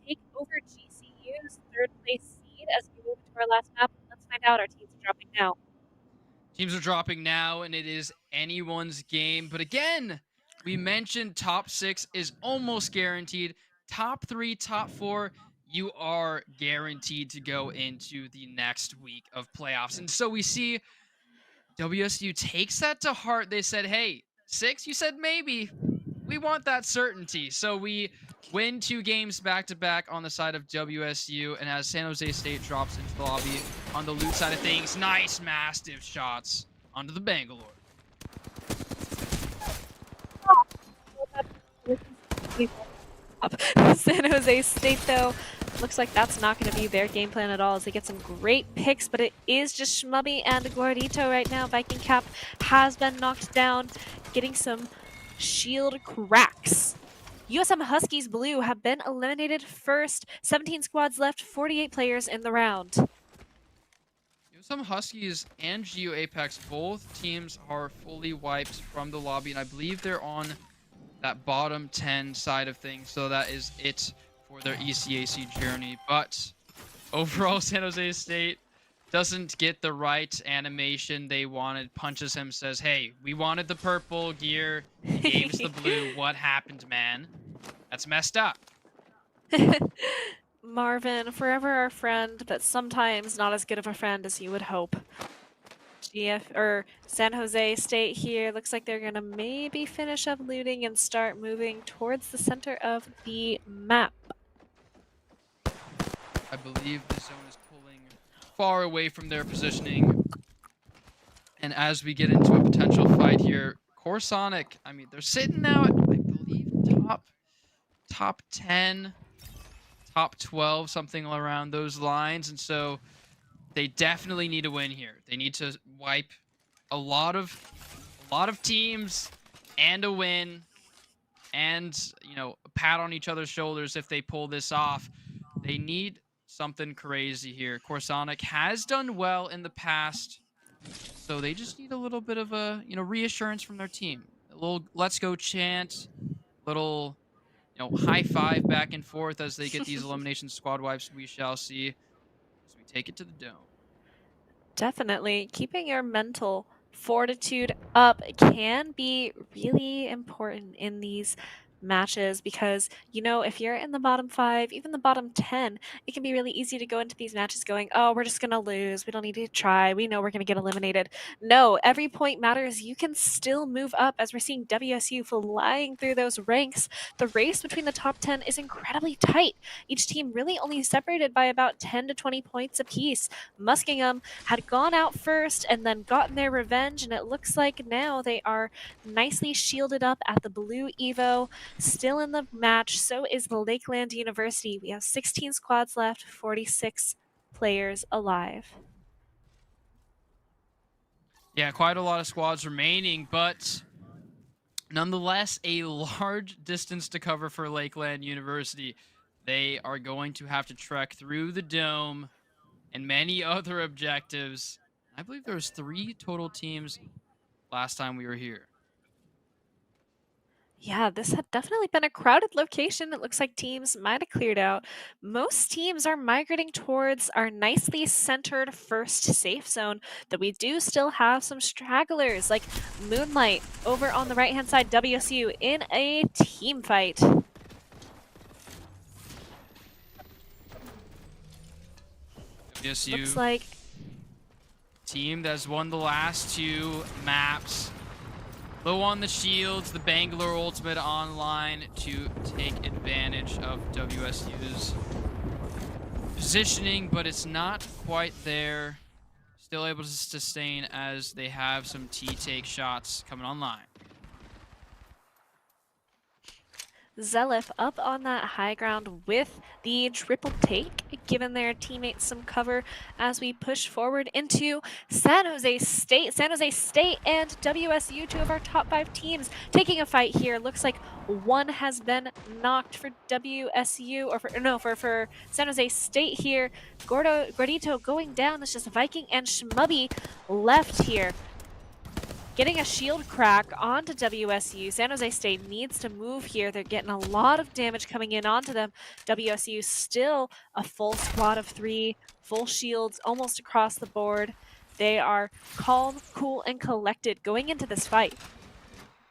take over GCU's 3rd place seed as we move to our last map? Let's find out. Our teams are dropping now. Teams are dropping now, and it is anyone's game. But again, we mentioned top 6 is almost guaranteed. Top 3, top 4, you are guaranteed to go into the next week of playoffs. And so we see WSU takes that to heart. They said, hey, 6, you said maybe. We want that certainty. So we win 2 games back to back on the side of WSU. And as San Jose State drops into the lobby on the loot side of things, nice massive shots onto the Bangalore. San Jose State, though, looks like that's not going to be their game plan at all as they get some great picks, but it is just Shmubby and Gordito right now. Viking Cap has been knocked down, getting some shield cracks. USM Huskies Blue have been eliminated first. 17 squads left, 48 players in the round. Some Huskies and Geo Apex, both teams are fully wiped from the lobby, and I believe they're on that bottom 10 side of things, so that is it for their ECAC journey. But overall, San Jose State doesn't get the right animation they wanted. Punches him, says, hey, we wanted the purple gear, gave us the blue. What happened, man? That's messed up. Marvin, forever our friend, but sometimes not as good of a friend as you would hope. San Jose State here looks like they're gonna maybe finish up looting and start moving towards the center of the map. I believe the zone is pulling far away from their positioning. And as we get into a potential fight here, Corsonic, I mean, they're sitting now at, I believe, top 10, top 12, something around those lines. And so they definitely need to win here. They need to wipe a lot of teams and a win, and a pat on each other's shoulders if they pull this off. They need something crazy here. Corsonic has done well in the past, so they just need a little bit of a reassurance from their team. A little let's go chant, little high five back and forth as they get these elimination squad wipes. We shall see as we take it to the dome. Definitely. Keeping your mental fortitude up can be really important in these matches because, if you're in the bottom 5, even the bottom 10, it can be really easy to go into these matches going, oh, we're just going to lose. We don't need to try. We know we're going to get eliminated. No, every point matters. You can still move up as we're seeing WSU flying through those ranks. The race between the top 10 is incredibly tight. Each team really only separated by about 10 to 20 points apiece. Muskingum had gone out first and then gotten their revenge, and it looks like now they are nicely shielded up at the blue Evo. Still in the match, so is the Lakeland University. We have 16 squads left, 46 players alive. Yeah, quite a lot of squads remaining, but nonetheless, a large distance to cover for Lakeland University. They are going to have to trek through the dome and many other objectives. I believe there was 3 total teams last time we were here. Yeah, this had definitely been a crowded location. It looks like teams might have cleared out. Most teams are migrating towards our nicely centered first safe zone, but we do still have some stragglers like Moonlight over on the right-hand side, WSU in a team fight. WSU Looks like team that's won the last 2 maps. Low on the shields, the Bangalore ultimate online to take advantage of WSU's positioning, but it's not quite there. Still able to sustain as they have some T-take shots coming online. Zelif up on that high ground with the triple take, giving their teammates some cover as we push forward into San Jose State. San Jose State and WSU, two of our top 5 teams, taking a fight here. Looks like one has been knocked for WSU, or for San Jose State here. Gordito going down. It's just Viking and Shmubby left here. Getting a shield crack onto WSU. San Jose State needs to move here. They're getting a lot of damage coming in onto them. WSU still a full squad of 3, full shields almost across the board. They are calm, cool, and collected going into this fight.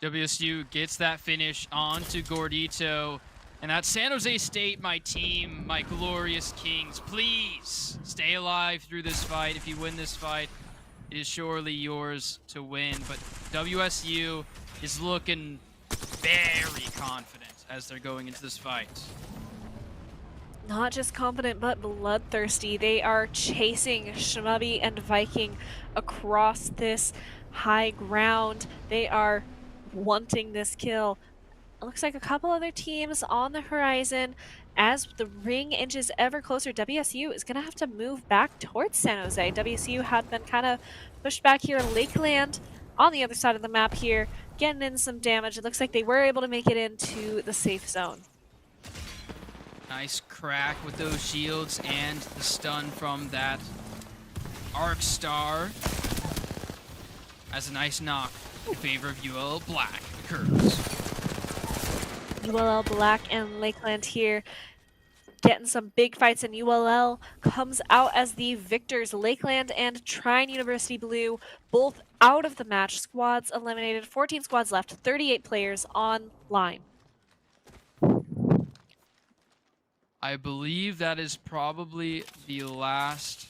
WSU gets that finish onto Gordito. And that's San Jose State, my team, my glorious Kings. Please stay alive through this fight. If you win this fight, it is surely yours to win, but WSU is looking very confident as they're going into this fight. Not just confident, but bloodthirsty. They are chasing Shmubby and Viking across this high ground. They are wanting this kill. It looks like a couple other teams on the horizon. As the ring inches ever closer, WSU is going to have to move back towards San Jose. WSU had been kind of pushed back here. Lakeland on the other side of the map here, getting in some damage. It looks like they were able to make it into the safe zone. Nice crack with those shields and the stun from that Arc Star. As a nice knock in favor of UL Black occurs. ULL Black and Lakeland here getting some big fights, and ULL comes out as the victors. Lakeland and Trine University Blue both out of the match. Squads eliminated, 14 squads left, 38 players online. I believe that is probably the last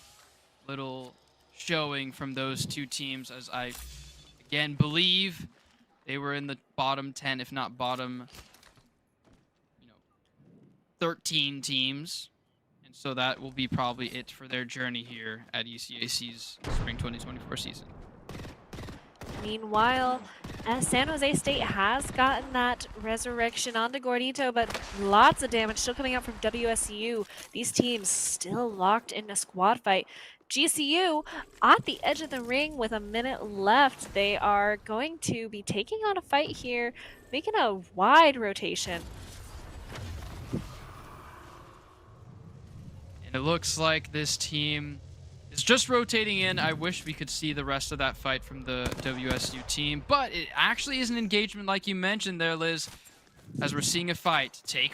little showing from those two teams, as I again believe they were in the bottom 10, if not bottom 13 teams, and so that will be probably it for their journey here at ECAC's Spring 2024 season. Meanwhile, San Jose State has gotten that resurrection onto Gordito, but lots of damage still coming out from WSU. These teams still locked in a squad fight. GCU at the edge of the ring with a minute left. They are going to be taking on a fight here, making a wide rotation. And it looks like this team is just rotating in. I wish we could see the rest of that fight from the WSU team, but it actually is an engagement like you mentioned there, Liz, as we're seeing a fight take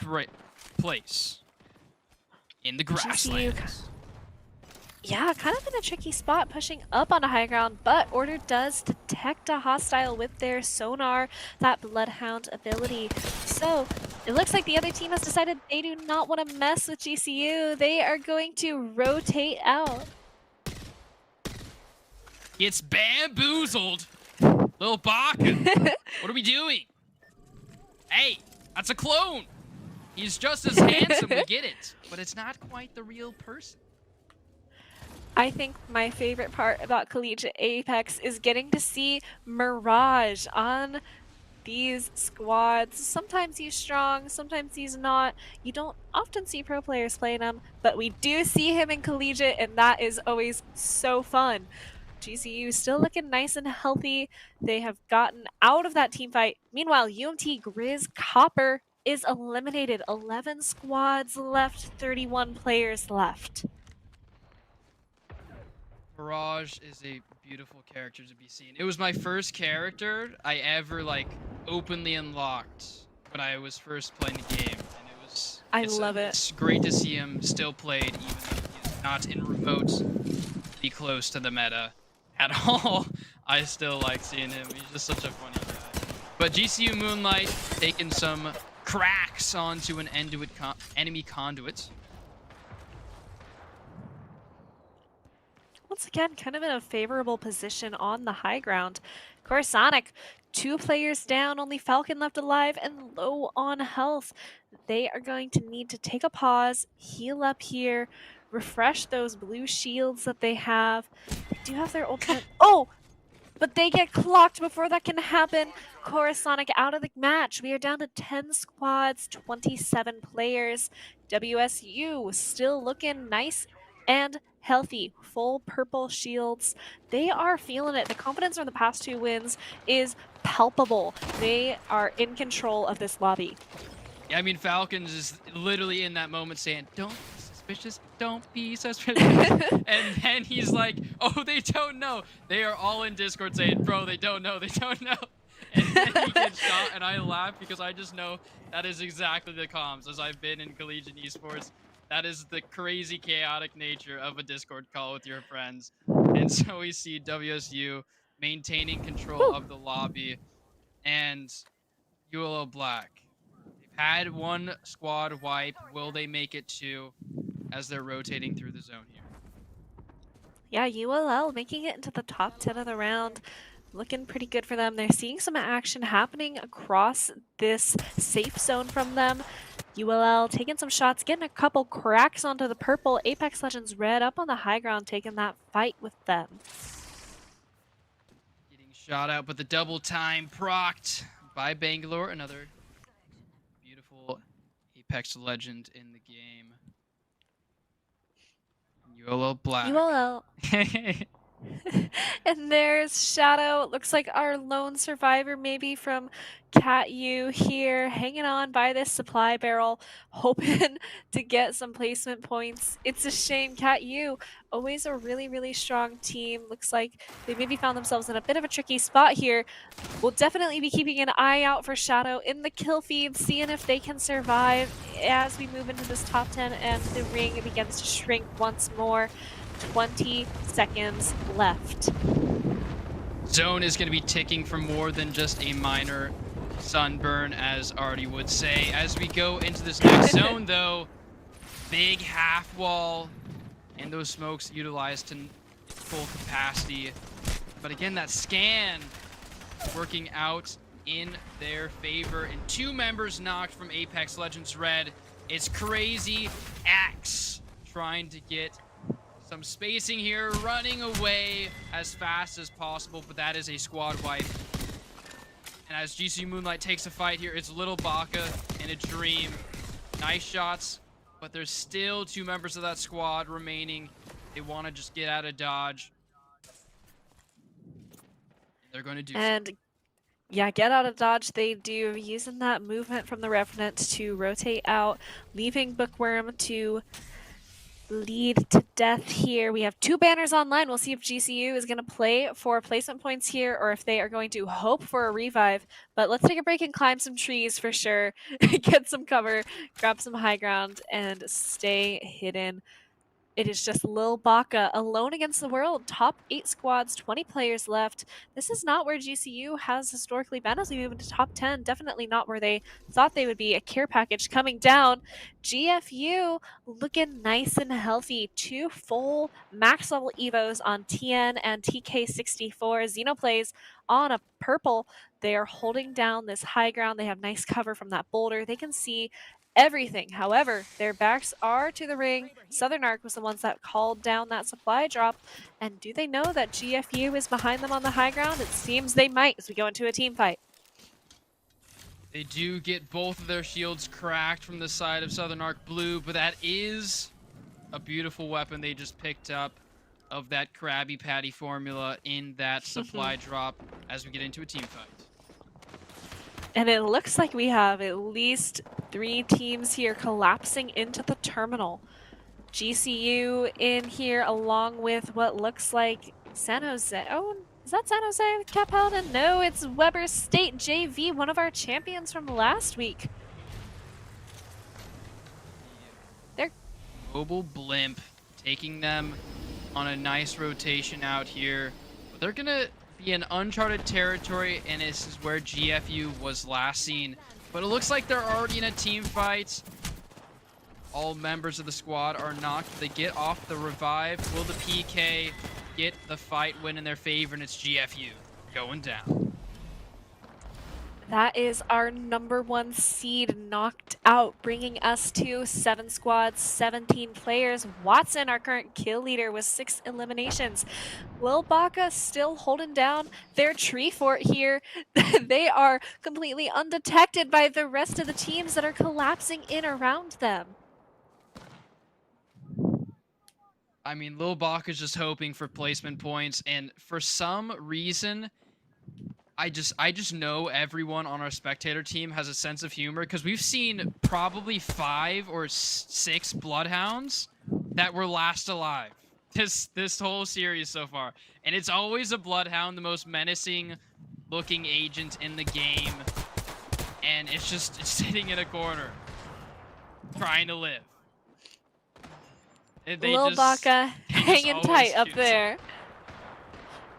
place in the grasslands. Yeah, kind of in a tricky spot, pushing up on a high ground, but Order does detect a hostile with their sonar, that Bloodhound ability. So it looks like the other team has decided they do not want to mess with GCU. They are going to rotate out. It's bamboozled. Little Baka. What are we doing? Hey, that's a clone. He's just as handsome, we get it. But it's not quite the real person. I think my favorite part about Collegiate Apex is getting to see Mirage on these squads. Sometimes he's strong, sometimes he's not. You don't often see pro players playing him, but we do see him in Collegiate, and that is always so fun. GCU still looking nice and healthy. They have gotten out of that team fight. Meanwhile, UMT Grizz Copper is eliminated. 11 squads left, 31 players left. Mirage is a beautiful character to be seen. It was my first character I ever openly unlocked when I was first playing the game, and it was. I love it. It's great to see him still played, even though he's not in remotely close to the meta at all. I still like seeing him. He's just such a funny guy. But GCU Moonlight taking some cracks onto an enemy conduit. Once again, kind of in a favorable position on the high ground. Corsonic 2 players down, only Falcon left alive and low on health. They are going to need to take a pause, heal up here, refresh those blue shields that they have. They do have their ultimate. Oh! But they get clocked before that can happen. Coruscant out of the match. We are down to 10 squads, 27 players. WSU still looking nice and healthy. Full purple shields. They are feeling it. The confidence from the past 2 wins is palpable. They are in control of this lobby. Yeah, I mean, Falcons is literally in that moment saying, don't be suspicious, don't be suspicious. And then he's like, oh, they don't know. They are all in Discord saying, bro, they don't know, they don't know. And then he gets shot, and I laugh because I just know that is exactly the comms. As I've been in collegiate esports, that is the crazy chaotic nature of a Discord call with your friends. And so we see WSU maintaining control of the lobby, and ULL Black. They've had 1 squad wipe. Will they make it 2 as they're rotating through the zone here? Yeah, ULL making it into the top 10 of the round. Looking pretty good for them. They're seeing some action happening across this safe zone from them. ULL taking some shots, getting a couple cracks onto the purple. Apex Legends Red up on the high ground, taking that fight with them. Getting shot out, but the double time procced by Bangalore. Another beautiful Apex Legend in the game. ULL Black. ULL. And there's Shadow. It looks like our lone survivor maybe from Cat U here, hanging on by this supply barrel, hoping to get some placement points. It's a shame. Cat U, always a really, really strong team. Looks like they maybe found themselves in a bit of a tricky spot here. We'll definitely be keeping an eye out for Shadow in the kill feed, seeing if they can survive as we move into this top 10 and the ring begins to shrink once more. 20 seconds left. Zone is going to be ticking for more than just a minor sunburn, as Artie would say. As we go into this next zone, though, big half wall and those smokes utilized to full capacity. But again, that scan working out in their favor. And 2 members knocked from Apex Legends Red. It's crazy. Axe trying to get some spacing here, running away as fast as possible, but that is a squad wipe. And as GC Moonlight takes a fight here, it's Little Baka and a Dream. Nice shots, but there's still 2 members of that squad remaining. They want to just get out of dodge. They're going to do and so. Yeah, get out of dodge they do, using that movement from the Revenant to rotate out, leaving Bookworm to lead to death here. We have 2 banners online. We'll see if GCU is going to play for placement points here or if they are going to hope for a revive. But let's take a break and climb some trees for sure. Get some cover, grab some high ground, and stay hidden. It is just Lil Baka alone against the world. Top 8 squads, 20 players left. This is not where GCU has historically been as we move into top 10. Definitely not where they thought they would be. A care package coming down. GFU looking nice and healthy. 2 full max level evos on TN and TK64. Xenoplays on a purple. They are holding down this high ground. They have nice cover from that boulder. They can see everything. However, their backs are to the ring. Southern Arc was the ones that called down that supply drop. And do they know that GFU is behind them on the high ground? It seems they might as we go into a team fight. They do get both of their shields cracked from the side of Southern Arc Blue, but that is a beautiful weapon they just picked up of that Krabby Patty formula in that supply drop as we get into a team fight. And it looks like we have at least 3 teams here collapsing into the terminal. GCU in here along with what looks like San Jose. Oh, is that San Jose with Cap Paladin? No, it's Weber State JV, one of our champions from last week. They're Mobile Blimp taking them on a nice rotation out here. But they're going to be in uncharted territory, and this is where GFU was last seen. But it looks like they're already in a team fight. All members of the squad are knocked. They get off the revive. Will the PK get the fight win in their favor? And it's GFU going down. That is our number one seed knocked out, bringing us to 7 squads, 17 players. Watson, our current kill leader, with 6 eliminations. Lil Baka still holding down their tree fort here. They are completely undetected by the rest of the teams that are collapsing in around them. I mean, Lil Bach is just hoping for placement points, and for some reason, I just know everyone on our spectator team has a sense of humor because we've seen probably 5 or 6 bloodhounds that were last alive this whole series so far, and it's always a bloodhound, the most menacing looking agent in the game, and it's sitting in a corner trying to live. And Lil Baka they just hanging always tight up choose it. there.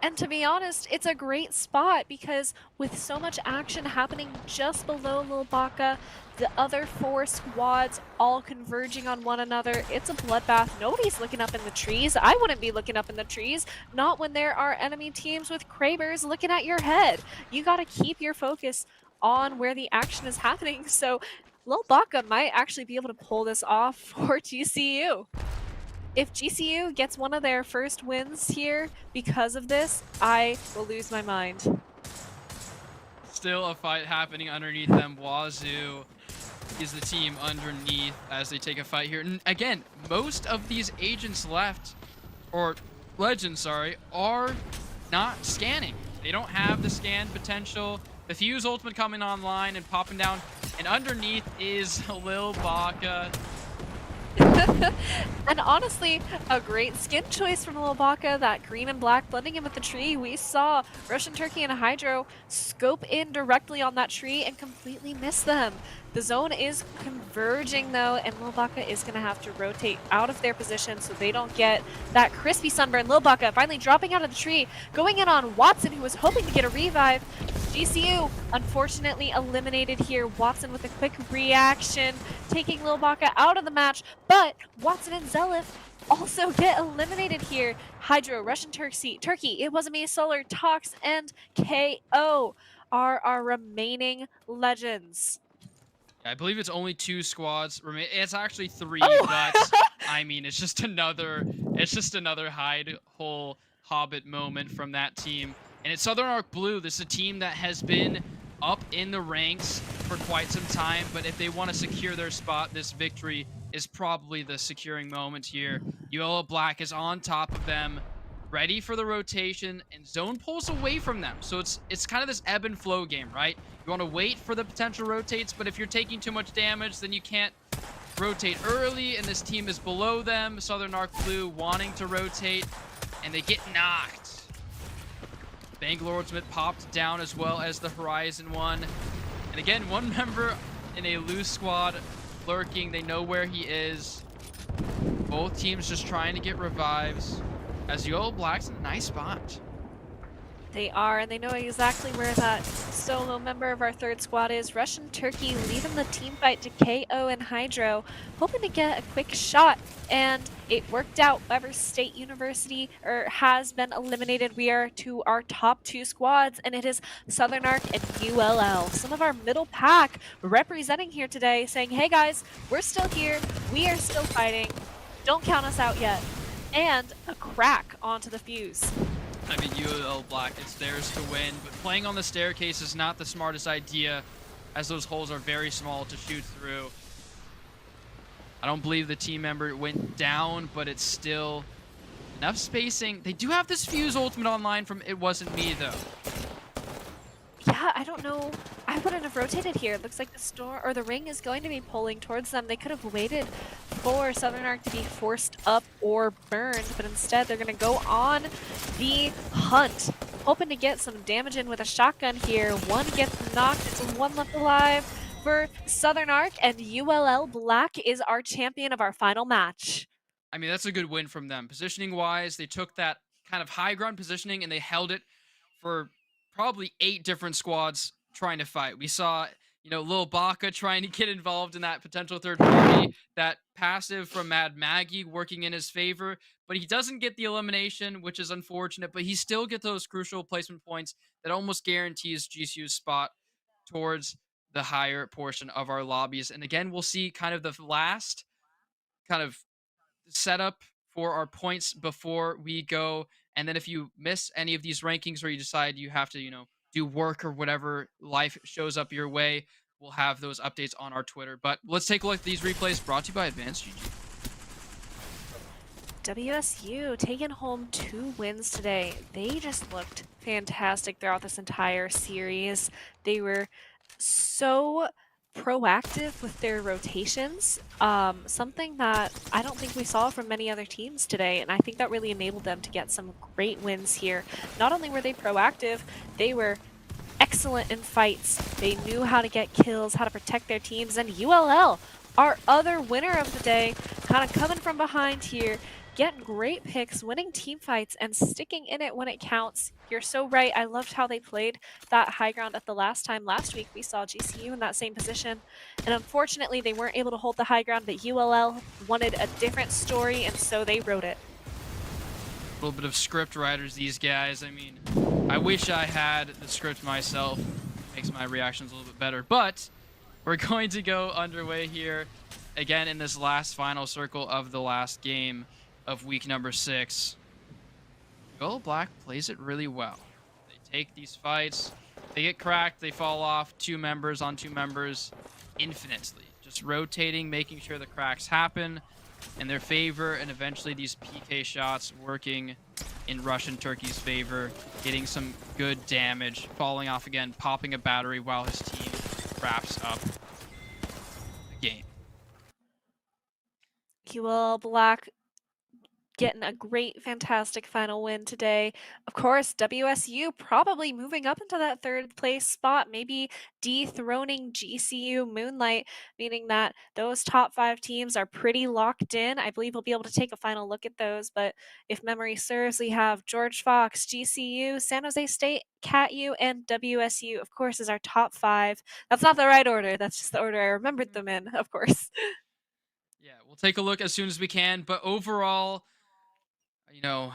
And to be honest, it's a great spot because with so much action happening just below Lil Baka, the other 4 squads all converging on one another, it's a bloodbath. Nobody's looking up in the trees. I wouldn't be looking up in the trees, not when there are enemy teams with Krabers looking at your head. You gotta keep your focus on where the action is happening. So Lil Baka might actually be able to pull this off for GCU. If GCU gets one of their first wins here because of this, I will lose my mind. Still a fight happening underneath them. Wazoo is the team underneath as they take a fight here. And again, most of these agents left, or legends, sorry, are not scanning. They don't have the scan potential. The Fuse ultimate coming online and popping down. And underneath is Lil Baka. And honestly, a great skin choice from Lil Baka, that green and black blending in with the tree. We saw Russian Turkey and Hydro scope in directly on that tree and completely miss them. The zone is converging though, and Lil Baka is going to have to rotate out of their position so they don't get that crispy sunburn. Lil Baka finally dropping out of the tree, going in on Watson, who was hoping to get a revive. GCU unfortunately eliminated here. Watson with a quick reaction, taking Lil Baka out of the match, but Watson and Zelif also get eliminated here. Hydro, Russian Turkey, It Wasn't Me, Solar, Tox, and KO are our remaining legends. I believe it's only 2 squads. It's actually 3, Oh! but I mean, it's just another hide hole Hobbit moment from that team. And it's Southern Arc Blue. This is a team that has been up in the ranks for quite some time, but if they want to secure their spot, this victory is probably the securing moment here. ULL Black is on top of them, ready for the rotation, and zone pulls away from them. So it's kind of this ebb and flow game, right? You want to wait for the potential rotates, but if you're taking too much damage, then you can't rotate early, and this team is below them. Southern Arc Blue wanting to rotate, and they get knocked. Bangalore Ultimate popped down as well as the Horizon one. And again, one member in a loose squad lurking. They know where he is. Both teams just trying to get revives. As ULL Black's in a nice spot. They are, and they know exactly where that solo member of our 3rd squad is. Russian Turkey leaving the team fight to KO and Hydro, hoping to get a quick shot, and it worked out. Weber State University has been eliminated. We are to our top 2 squads, and it is Southern Arc and ULL. Some of our middle pack representing here today, saying, hey guys, we're still here. We are still fighting. Don't count us out yet. And a crack onto the Fuse. I mean, ULL Black, it's theirs to win, but playing on the staircase is not the smartest idea, as those holes are very small to shoot through. I don't believe the team member went down, but it's still enough spacing. They do have this Fuse ultimate online from It Wasn't Me, though. Yeah, I don't know. I wouldn't have rotated here. It looks like the store or the ring is going to be pulling towards them. They could have waited for Southern Arc to be forced up or burned, but instead they're going to go on the hunt, hoping to get some damage in with a shotgun here. One gets knocked. It's one left alive for Southern Arc, and ULL Black is our champion of our final match. I mean, that's a good win from them. Positioning-wise, they took that kind of high ground positioning and they held it for probably 8 different squads trying to fight. We saw, Lil Baka trying to get involved in that potential third party, that passive from Mad Maggie working in his favor, but he doesn't get the elimination, which is unfortunate, but he still gets those crucial placement points that almost guarantees GCU's spot towards the higher portion of our lobbies. And again, we'll see kind of the last kind of setup for our points before we go. And then if you miss any of these rankings or you decide you have to, do work or whatever life shows up your way, we'll have those updates on our Twitter. But let's take a look at these replays brought to you by Advanced GG. WSU taking home 2 wins today. They just looked fantastic throughout this entire series. They were so proactive with their rotations, something that I don't think we saw from many other teams today, and I think that really enabled them to get some great wins here. Not only were they proactive, they were excellent in fights. They knew how to get kills, how to protect their teams, and ULL, our other winner of the day, kind of coming from behind here, getting great picks, winning team fights, and sticking in it when it counts. You're so right. I loved how they played that high ground at the last time. Last week, we saw GCU in that same position, and unfortunately, they weren't able to hold the high ground, but ULL wanted a different story, and so they wrote it. A little bit of script writers, these guys. I mean, I wish I had the script myself. It makes my reactions a little bit better, but we're going to go underway here again in this last final circle of the last game of week number 6. Gold Black plays it really well. They take these fights, they get cracked, they fall off 2 members on 2 members infinitely. Just rotating, making sure the cracks happen in their favor, and eventually these PK shots working in Russian Turkey's favor, getting some good damage, falling off again, popping a battery while his team wraps up the game. ULL Black getting a great, fantastic final win today. Of course, WSU probably moving up into that 3rd place spot, maybe dethroning GCU Moonlight, meaning that those top 5 teams are pretty locked in. I believe we'll be able to take a final look at those, but if memory serves, we have George Fox, GCU, San Jose State, CatU, and WSU, of course, is our top 5. That's not the right order. That's just the order I remembered them in, of course. Yeah, we'll take a look as soon as we can, but overall,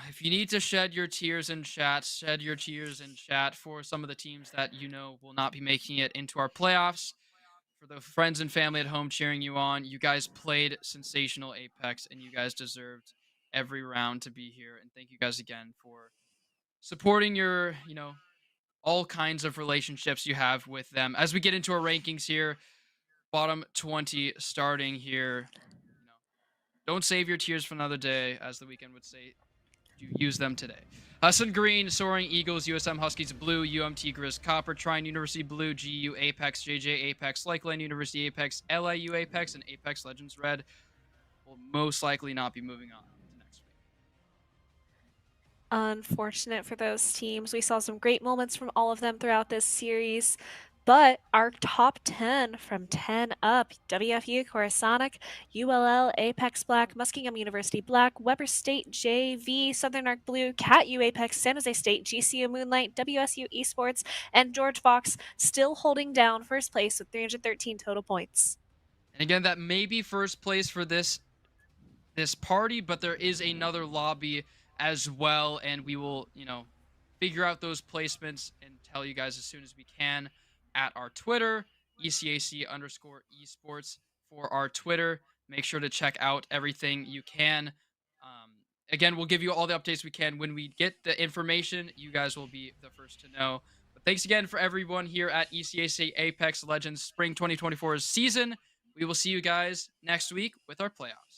if you need to shed your tears in chat, shed your tears in chat for some of the teams that will not be making it into our playoffs. For the friends and family at home cheering you on, you guys played sensational Apex, and you guys deserved every round to be here. And thank you guys again for supporting your, all kinds of relationships you have with them. As we get into our rankings here, bottom 20 starting here. Don't save your tears for another day, as the weekend would say. You use them today. Sun Green, Soaring Eagles, USM Huskies Blue, UMT Grizz Copper, Trine University Blue, GU Apex, JJ Apex, Lakeland University Apex, LIU Apex, and Apex Legends Red will most likely not be moving on to next week. Unfortunate for those teams. We saw some great moments from all of them throughout this series. But our top 10 from 10 up, WFU, Coruscant, ULL, Apex Black, Muskingum University Black, Weber State JV, Southern Arc Blue, CatU Apex, San Jose State, GCU Moonlight, WSU Esports, and George Fox still holding down first place with 313 total points. And again, that may be first place for this party, but there is another lobby as well, and we will, figure out those placements and tell you guys as soon as we can at our Twitter, ECAC_esports for our Twitter. Make sure to check out everything you can. Again, we'll give you all the updates we can. When we get the information, you guys will be the first to know. But thanks again for everyone here at ECAC Apex Legends Spring 2024 season. We will see you guys next week with our playoffs.